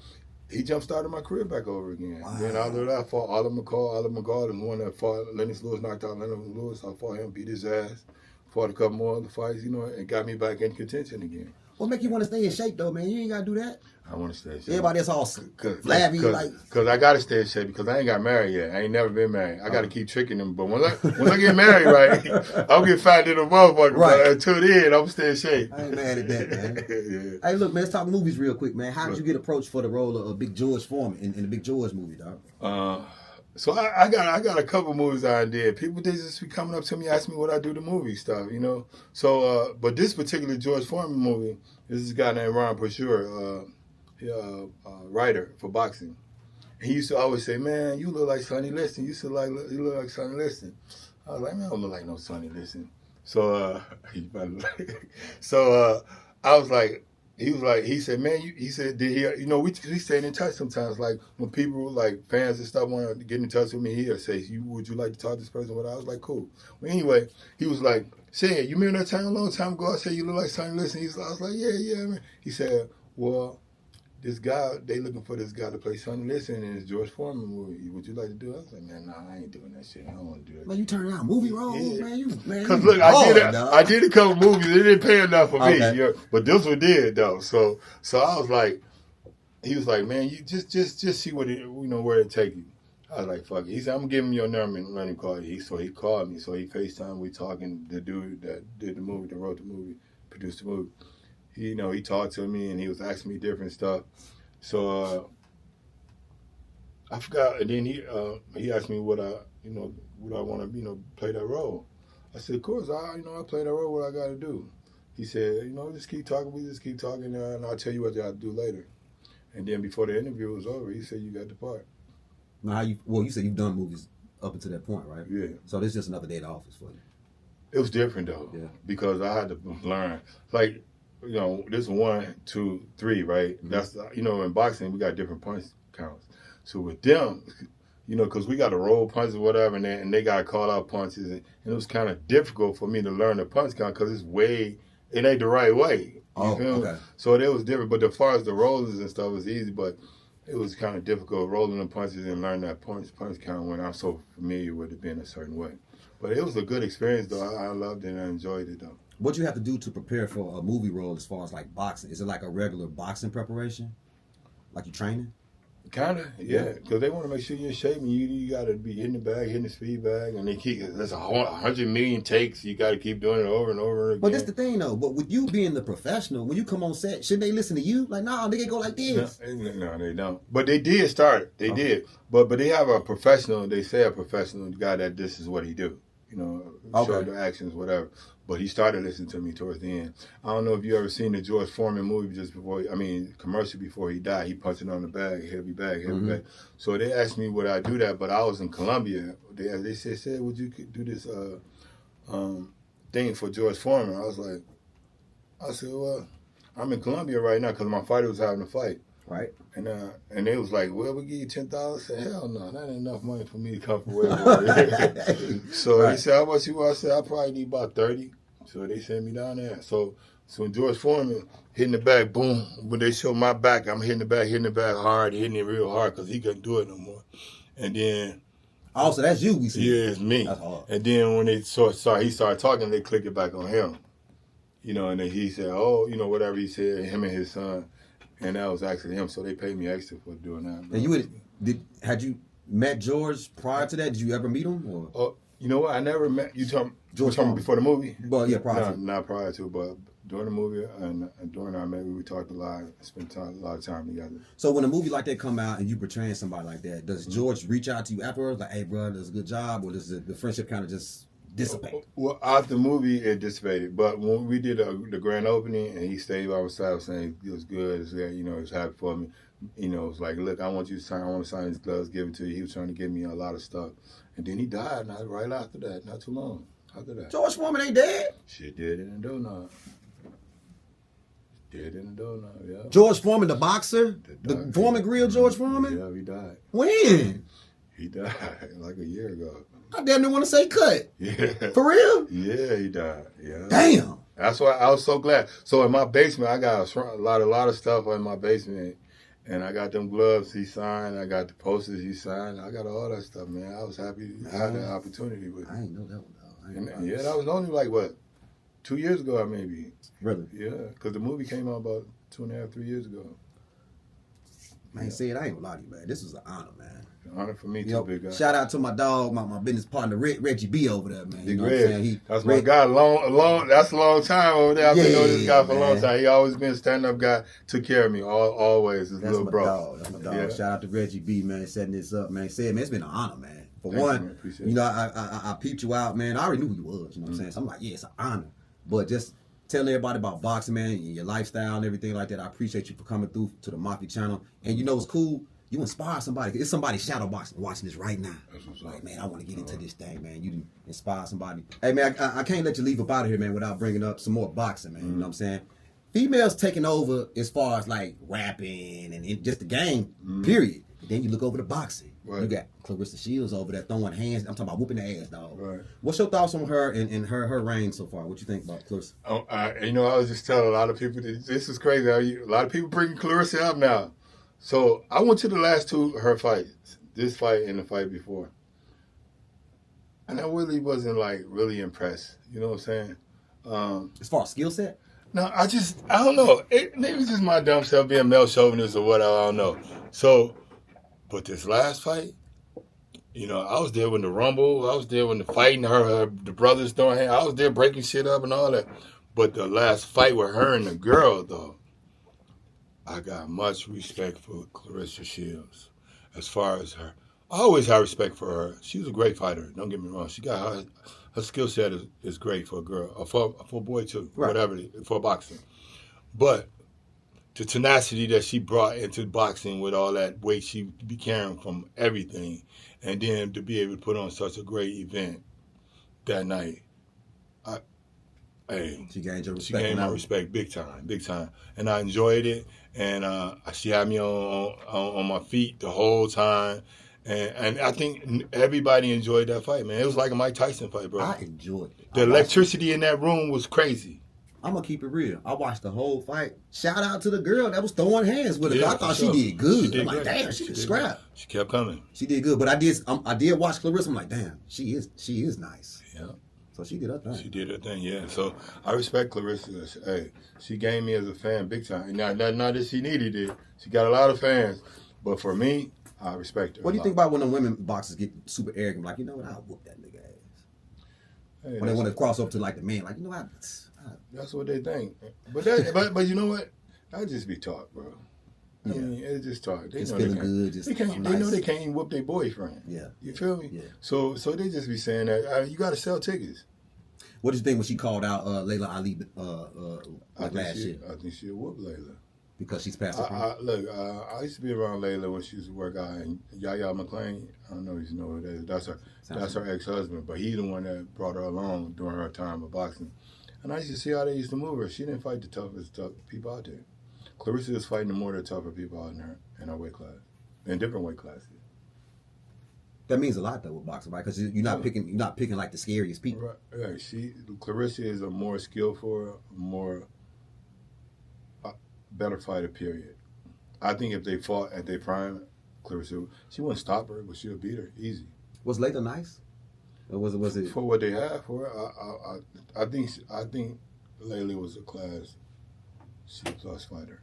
he jump-started my career back over again.
Wow.
Then after that, I fought Oliver McCall, and one that fought Lennox Lewis, knocked out Lennox Lewis. I fought him, beat his ass. Fought a couple more other fights, you know, and got me back in contention again.
What make you want to stay in shape, though, man? You ain't got to do that.
I want to stay in shape.
Everybody that's all flabby, like...
Because I got to stay in shape because I ain't got married yet. I ain't never been married. I got to keep tricking them. But once I get married, right, I'll get fat in a motherfucker. Right. But until then, I'm stay in shape.
I ain't mad at that, man.
Yeah.
Hey, look, man, let's talk movies real quick, man. How did you get approached for the role of Big George Foreman in the Big George movie, dog?
So I got a couple movies I did. People, they just be coming up to me, asking me what I do to movie stuff, you know. So, but this particular George Foreman movie, this is a guy named Ron Pursuer, writer for boxing. He used to always say, man, you look like Sonny Liston. You look like Sonny Liston. I was like, man, I don't look like no Sonny Liston. So, I was like, he said, man, he said, you know, we stayed in touch sometimes. Like when people, like fans and stuff want to get in touch with me, he'll say, would you like to talk to this person? I was like, cool. Well, anyway, he was like, say, you remember that time a long time ago? I said, you look like Sonny Liston. I was like, yeah, man. He said, well, this guy, they looking for this guy to play Sonny Liston in this George Foreman movie. Would you like to do it? I was like, man, nah, I ain't doing that shit. I don't want to do that.
Man, you turn around movie roles, man.
Because look, I did a couple movies. It didn't pay enough for me.
Okay.
But this one did though. So I was like, he was like, man, you just see what it, where it take you. I was like, fuck it. He said, I'm gonna give him your number and let him call you. So he called me. So he FaceTime. We talking. The dude that did the movie, that wrote the movie, produced the movie. He talked to me and he was asking me different stuff. So I forgot. And then he asked me would I want to play that role. I said, of course. I play that role. What I got to do? He said, just keep talking. We just keep talking, and I'll tell you what you have to do later. And then before the interview was over, he said, you got the part.
Now, you said you've done movies up until that point, right?
Yeah.
So this is just another day at the office for you.
It was different though, because I had to learn. Like, this 1, 2, 3, right? Mm-hmm. That's in boxing we got different punch counts. So with them, because we got to roll punches or whatever, and they got to call out punches, and it was kind of difficult for me to learn the punch count because it ain't the right way. You feel me? So it was different. But as far as the rolls and stuff, it was easy, but it was kind of difficult rolling the punches and learning that punch count when I'm so familiar with it being a certain way. But it was a good experience, though. I loved it and I enjoyed it, though.
What you have to do to prepare for a movie role as far as like boxing? Is it like a regular boxing preparation? Like you training?
Kind of, yeah. Because they want to make sure you're in shape and you got to be hitting the bag, hitting the speed bag. And there's 100 million takes. You got to keep doing it over and over again.
But that's the thing, though. But with you being the professional, when you come on set, shouldn't they listen to you? Like, nah, they go like this.
No, they don't. But they did start. They did. But they have a professional, they say a professional guy that this is what he do. Show the actions, whatever. But he started listening to me towards the end. I don't know if you ever seen the George Foreman movie commercial before he died. He punched it on the bag, heavy bag. So they asked me would I do that, but I was in Colombia. They said, would you do this thing for George Foreman? I said, well, I'm in Colombia right now because my fighter was having a fight.
Right.
And they was like, well, we give you $10. I said, hell no, that ain't enough money for me to come from where. So he said, how much you want? I said, I probably need about 30. So they sent me down there. So when George Foreman hitting the bag, boom, when they show my back, I'm hitting the bag hard, hitting it real hard because he couldn't do it no more. And then
so that's you we see.
Yeah, it's me.
That's hard.
And then when he started talking, they clicked it back on him. And then he said, whatever he said, him and his son. And that was actually him, so they paid me extra for doing that.
And had you met George prior to that? Did you ever meet him? Or?
Oh, you know what? I never met you.
George
talking before the movie?
Well, yeah, prior to.
Not prior to, but during the movie and during our movie, we talked a lot, spent a lot of time together.
So when a movie like that come out and you portraying somebody like that, does George reach out to you afterwards, like, "Hey, bro, that's a good job," or does the friendship kind of just dissipate?
Well, after the movie, it dissipated. But when we did the grand opening, and he stayed by my side, saying it was good, he was happy for me. It was like, look, I want you to sign. I want to sign his gloves, give it to you. He was trying to give me a lot of stuff, and then he died. Right after that, not too long after that.
George Foreman ain't dead.
Shit, dead in the donut. Dead in the donut. Yeah.
George Foreman, the boxer, the Foreman grill. George Foreman.
Yeah, he died.
When?
He died like a year ago.
I damn near want to say cut.
Yeah.
For real?
Yeah, he died. Yeah.
Damn.
That's why I was so glad. So in my basement, I got a lot of stuff in my basement, and I got them gloves he signed. I got the posters he signed. I got all that stuff, man. I was happy to have that opportunity with him.
I didn't know that one, though.
Yeah, that was only like, 2 years ago, maybe.
Really?
Yeah, because the movie came out about 2.5, 3 years ago.
Man, say it, I ain't gonna lie to you, man. This was an honor, man.
An honor for me too, big guy.
Shout out to my dog, my business partner, Reggie B over there, man. You know what I'm saying?
That's my guy. That's a long time over there. I've been knowing this guy for a long time. He always been a stand-up guy. Took care of me always. His little bro.
Dog. That's my dog. Yeah. Shout out to Reggie B, man, setting this up, man. Said, man, it's been an honor, man. For
Thanks,
one,
man. Appreciate it.
I peeped you out, man. I already knew who you was. You know what I'm saying? So I'm like, yeah, it's an honor. But just telling everybody about boxing, man, your lifestyle and everything like that. I appreciate you for coming through to the Mafi channel. And you know what's cool? You inspire somebody. It's somebody shadow boxing watching this right now. Like, man, I want to get into this thing, man. You inspire somebody. Hey, man, I can't let you leave up out of here, man, without bringing up some more boxing, man. You know what I'm saying? Females taking over as far as like rapping and just the game, period. Then you look over to boxing.
Right.
You got Clarissa Shields over there throwing hands. I'm talking about whooping the ass, dog.
Right.
What's your thoughts on her and her reign so far? What you think about Clarissa?
I was just telling a lot of people, this is crazy. A lot of people bringing Clarissa up now. So I went to the last two her fights, this fight and the fight before. And I really wasn't really impressed. You know what I'm saying?
As far as skill set?
No, I don't know. Maybe it's just my dumb self being male chauvinist or whatever, I don't know. So, but this last fight, I was there when the rumble, I was there when the fighting, the brothers throwing hands, I was there breaking shit up and all that. But the last fight with her and the girl, though, I got much respect for Clarissa Shields. As far as her, I always had respect for her. She was a great fighter. Don't get me wrong. She got her skill set is great for a girl, or for a boy too,
right.
Whatever, for a boxer. But the tenacity that she brought into boxing with all that weight she be carrying from everything, and then to be able to put on such a great event that night,
she gained your respect.
She gained my respect big time, and I enjoyed it. And she had me on my feet the whole time. And I think everybody enjoyed that fight, man. It was like a Mike Tyson fight, bro.
I enjoyed it.
The electricity in that room was crazy.
I'm going to keep it real. I watched the whole fight. Shout out to the girl that was throwing hands with her.
Yeah,
I thought
sure.
she did good.
She did
I'm like,
great.
damn, she could scrap.
She kept coming.
She did good. But I did watch Clarissa. I'm like, damn, she is nice.
Yeah.
So she did her thing.
She did her thing, yeah. So I respect Clarissa. Hey, she gained me as a fan big time. Not that she needed it. She got a lot of fans. But for me, I respect her.
What do you think about when the women boxers get super arrogant? Like, you know what? I'll whoop that nigga ass.
Hey,
when they want to cross over to like the man, like, you know what?
That's what they think. But you know what? That just be talk, bro. I mean, it's just talk. They
Just
know
feeling
they
good.
can't.
Just
They can't.
nice.
They know they can't even whoop their boyfriend.
Yeah.
You feel me?
Yeah.
So they just be saying that you got to sell tickets.
What did you think when she called out Layla Ali last year?
I think she'll whoop Layla.
Because she's past her prime?
Look, I used to be around Layla when she used to work out, and Yaya McClain, I don't know if you know who that is. That's her ex-husband, but he's the one that brought her along during her time of boxing. And I used to see how they used to move her. She didn't fight the toughest people out there. Clarissa is fighting the tougher people out in her weight class, in different weight classes.
That means a lot though with boxing, right? Because you're not picking like the scariest people.
Right. Clarissa is a more skillful, better fighter. Period. I think if they fought at their prime, Clarissa, she wouldn't stop her, but she'll beat her easy.
Was Layla nice? Or was it
For what they have for her? I think Layla was a class C+ fighter.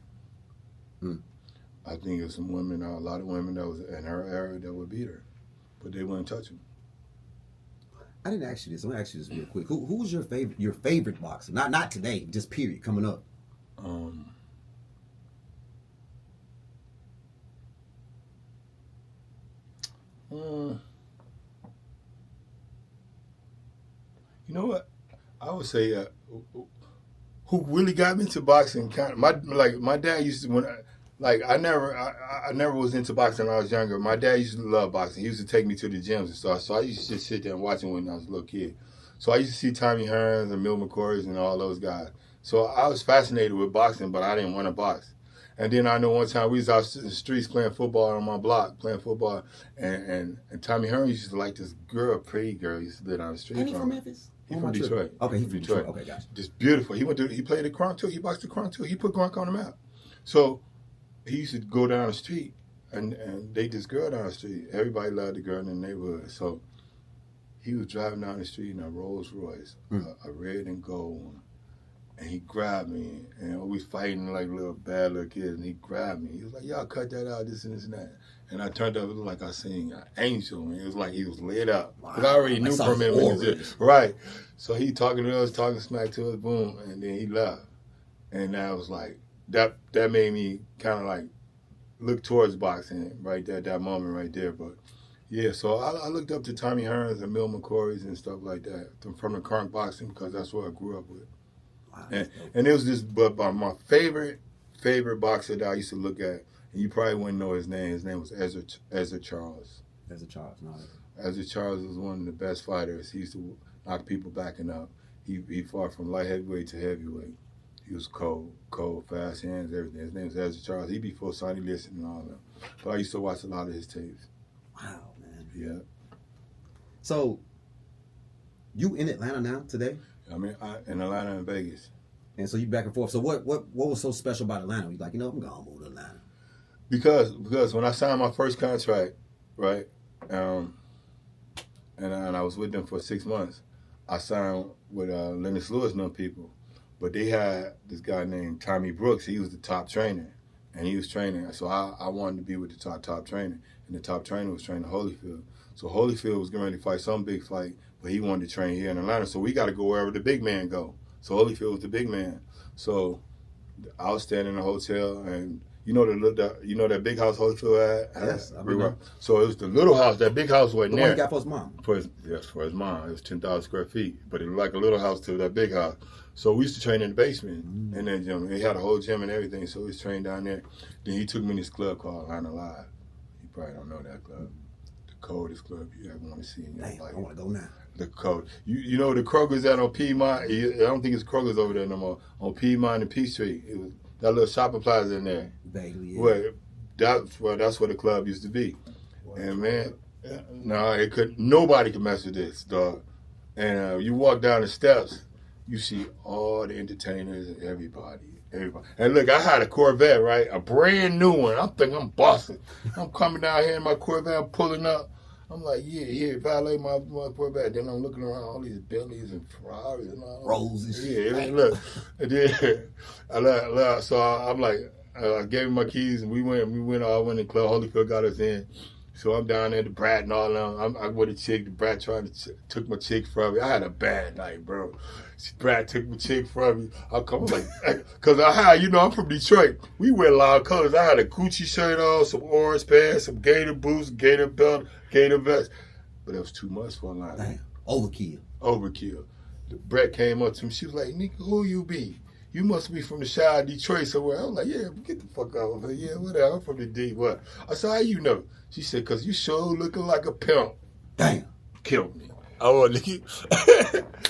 I think there's a lot of women that was in her era that would beat her, but they wouldn't touch them.
I didn't ask you this. I'm gonna ask you this real quick. Who's your favorite boxer? Not today, just period coming up.
You know what? I would say who really got me into boxing. My dad used to I never was into boxing when I was younger. My dad used to love boxing. He used to take me to the gyms and stuff. So I used to just sit there and watch him when I was a little kid. So I used to see Tommy Hearns and Mil McCory and all those guys. So I was fascinated with boxing, but I didn't want to box. And then I know one time we was out in the streets playing football on my block, and Tommy Hearns used to like this girl, pretty girl, used to live down the street.
Ain't he from Memphis?
He's from Detroit.
Okay, he's from Detroit. Okay, gotcha.
Just beautiful. He played the Gronk too. He boxed the Gronk too. He put Gronk on the map. So he used to go down the street and date this girl down the street. Everybody loved the girl in the neighborhood. So he was driving down the street in a Rolls Royce, a red and gold one. And he grabbed me, and we fighting like bad little kids, and he grabbed me. He was like, y'all cut that out, this and this and that. And I turned up, it looked like I seen an angel, and it was like he was lit up. Wow. But I already knew for a minute when he was right. So he talking to us, talking smack to us, boom, and then he left. And I was like, that made me kind of like look towards boxing right there, that moment right there. But yeah, so I looked up to Tommy Hearns and Mil McCory's and stuff like that from the Gronk boxing because that's what I grew up with. Wow, and it was just, but my favorite boxer that I used to look at, and you probably wouldn't know his name. His name was Ezra Charles.
Ezra Charles, no.
Ezra Charles was one of the best fighters. He used to knock people back and up. He fought from light heavyweight to heavyweight. He was cold, fast hands, everything. His name was Ezra Charles. He before Sonny Liston and all that. But I used to watch a lot of his tapes.
Wow, man.
Yeah.
So, you in Atlanta now today?
I mean, in Atlanta and Vegas.
And so you back and forth. So what was so special about Atlanta? You like, I'm gonna move to Atlanta.
Because when I signed my first contract, right, and I was with them for 6 months, I signed with Lennox Lewis and them people, but they had this guy named Tommy Brooks. He was the top trainer, and he was training. So I wanted to be with the top trainer, and the top trainer was training Holyfield. So Holyfield was getting ready to fight some big fight, but he wanted to train here in Atlanta. So we got to go wherever the big man go. So Holyfield was the big man. So I was staying in a hotel, and you know that big house Holyfield had?
Yes, I remember.
So it was the little house. That big house wasn't
The
there.
one he got for his mom.
For his mom. It was 10,000 square feet, but it was like a little house to that big house. So we used to train in the basement, and then gym. He had a whole gym and everything, so we was trained down there. Then he took me to this club called Atlanta Live. You probably don't know that club. The coldest club you ever want to see in your life.
I want to go now.
The code. You know the Kroger's that on Piedmont? I don't think it's Kroger's over there no more. On Piedmont and Peachtree. It was that little shopping plaza in there.
Vaguely, yeah.
That's where the club used to be. And man, nobody could mess with this, dog. And you walk down the steps, you see all the entertainers and everybody. And look, I had a Corvette, right? A brand new one. I'm thinking I'm bossing. I'm coming down here in my Corvette, I'm pulling up. I'm like, yeah, valet my Corvette. Then I'm looking around all these Bentleys and Ferraris and all.
Rolls and shit.
Yeah, look. And then, so I'm like, I gave him my keys and we went to the club. Holyfield got us in. So I'm down there, the brat and all that. I'm with a chick. The brat took my chick from me. I had a bad night, bro. Brat took my chick from me. I'm like, because I'm from Detroit. We wear loud colors. I had a Gucci shirt on, some orange pants, some Gator boots, Gator belt, Gator vest. But it was too much for a line.
Damn. Overkill.
The Brett came up to me. She was like, nigga, who you be? You must be from the Chi of Detroit somewhere. I was like, yeah, get the fuck out of here. Yeah, whatever. I'm from the D. What? I said, how you know? She said, because you sure looking like a pimp.
Damn.
Killed me. I want to keep.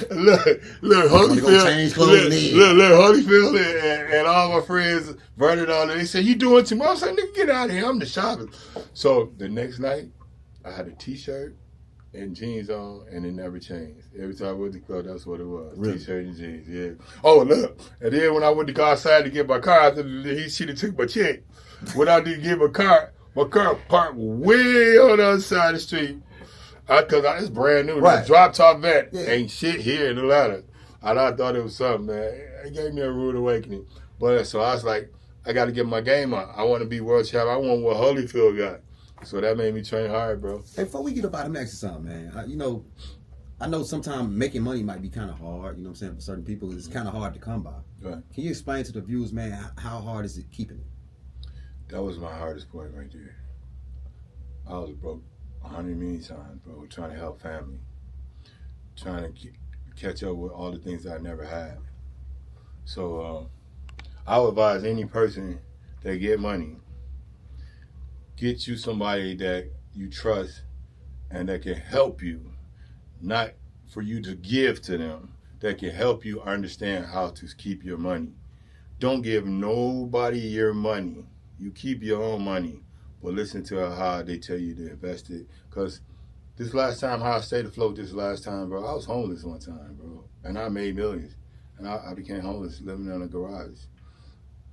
look, Holyfield. Look, Holyfield and all my friends, Vernon, all that. They said, you doing too much? I said, nigga, get out of here. I'm the shopper. So the next night, I had a T-shirt and jeans on, and it never changed. Every time I went to the club, that's what it was.
Really?
T-shirt and jeans, yeah. Oh, look. And then when I went to go outside to get my car, after she took my check. When I didn't get my car parked way on the other side of the street. Because it's brand new.
Right.
The drop top vet
Yeah.
ain't shit here in Atlanta. And I thought it was something, man. It gave me a rude awakening. But so I was like, I got to get my game up. I want to be world champ. I want what Holyfield got. So that made me train hard, bro.
Hey, before we get up out of Memphis, man, I know sometimes making money might be kind of hard. You know what I'm saying? For certain people, it's kind of hard to come by.
Right.
Can you explain to the viewers, man, how hard is it keeping it?
That was my hardest point right there. I was broke 100 million times, bro, trying to help family, trying to catch up with all the things that I never had. So I would advise any person that get money, get you somebody that you trust and that can help you, not for you to give to them, that can help you understand how to keep your money. Don't give nobody your money. You keep your own money. But listen to how they tell you to invest it. Because this last time, how I stayed afloat this last time, bro, I was homeless one time, bro. And I made millions. And I became homeless living in a garage.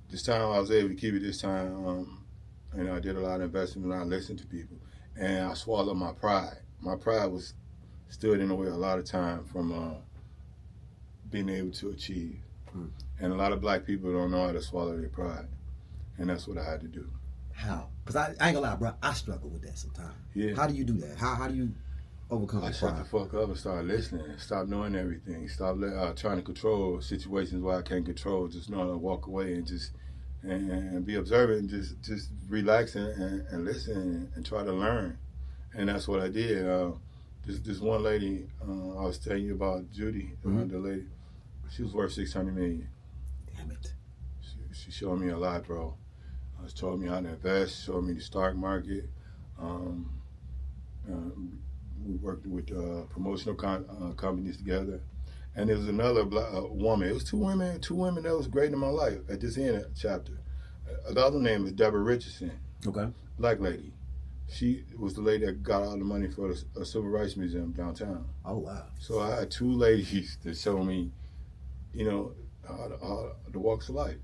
This time I was able to keep it this time. And I did a lot of investment and I listened to people. And I swallowed my pride. My pride was stood in the way a lot of time from being able to achieve. And a lot of black people don't know how to swallow their pride. And that's what I had to do.
How? Because I ain't gonna lie, bro, I struggle with that sometimes.
Yeah.
How do you do that? How do you overcome
I
the
shut
pride?
the fuck up and start listening. Stop knowing everything. Stop trying to control situations where I can't control. Just know how to walk away and just and be observant and just relax and listen and try to learn. And that's what I did. This one lady I was telling you about, Judy, the lady, she was worth $600 million.
Damn it.
She showed me a lot, bro. She told me how to invest, showed me the stock market. We worked with promotional companies together. And there was another woman. It was two women that was great in my life at this end chapter. The other name is Deborah Richardson.
Okay.
Black lady. she was the lady that got all the money for a civil rights museum downtown.
Oh, wow.
So I had two ladies that showed me, you know, how the walks of life.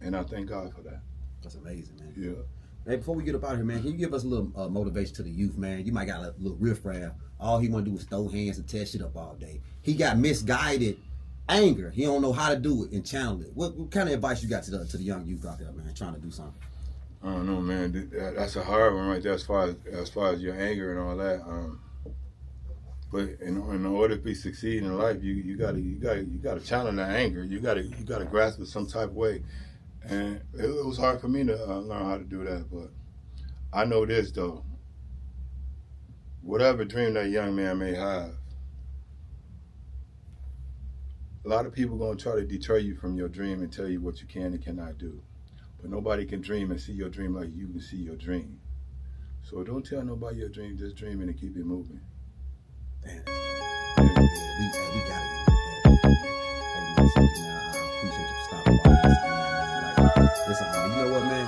And I thank God for that.
That's amazing, man.
Yeah.
Hey, before we get up out of here, man, can you give us a little motivation to the youth, man? You might got a little riffraff. All he want to do is throw hands and tear shit up all day. He got misguided anger. He don't know how to do it and channel it. What kind of advice you got to the young youth out there, man, trying to do something?
I don't know, man. That's a hard one right there as far as your anger and all that. But in order to succeed in life, you gotta channel that anger. You gotta grasp it some type of way. And it was hard for me to learn how to do that. But I know this though. Whatever dream that young man may have, a lot of people gonna try to deter you from your dream and tell you what you can and cannot do. But nobody can dream and see your dream like you can see your dream. So don't tell nobody your dream, just dream it and keep it moving.
Man, we gotta get that. Hey, man, I appreciate you for stopping by. Listen, you know what, man?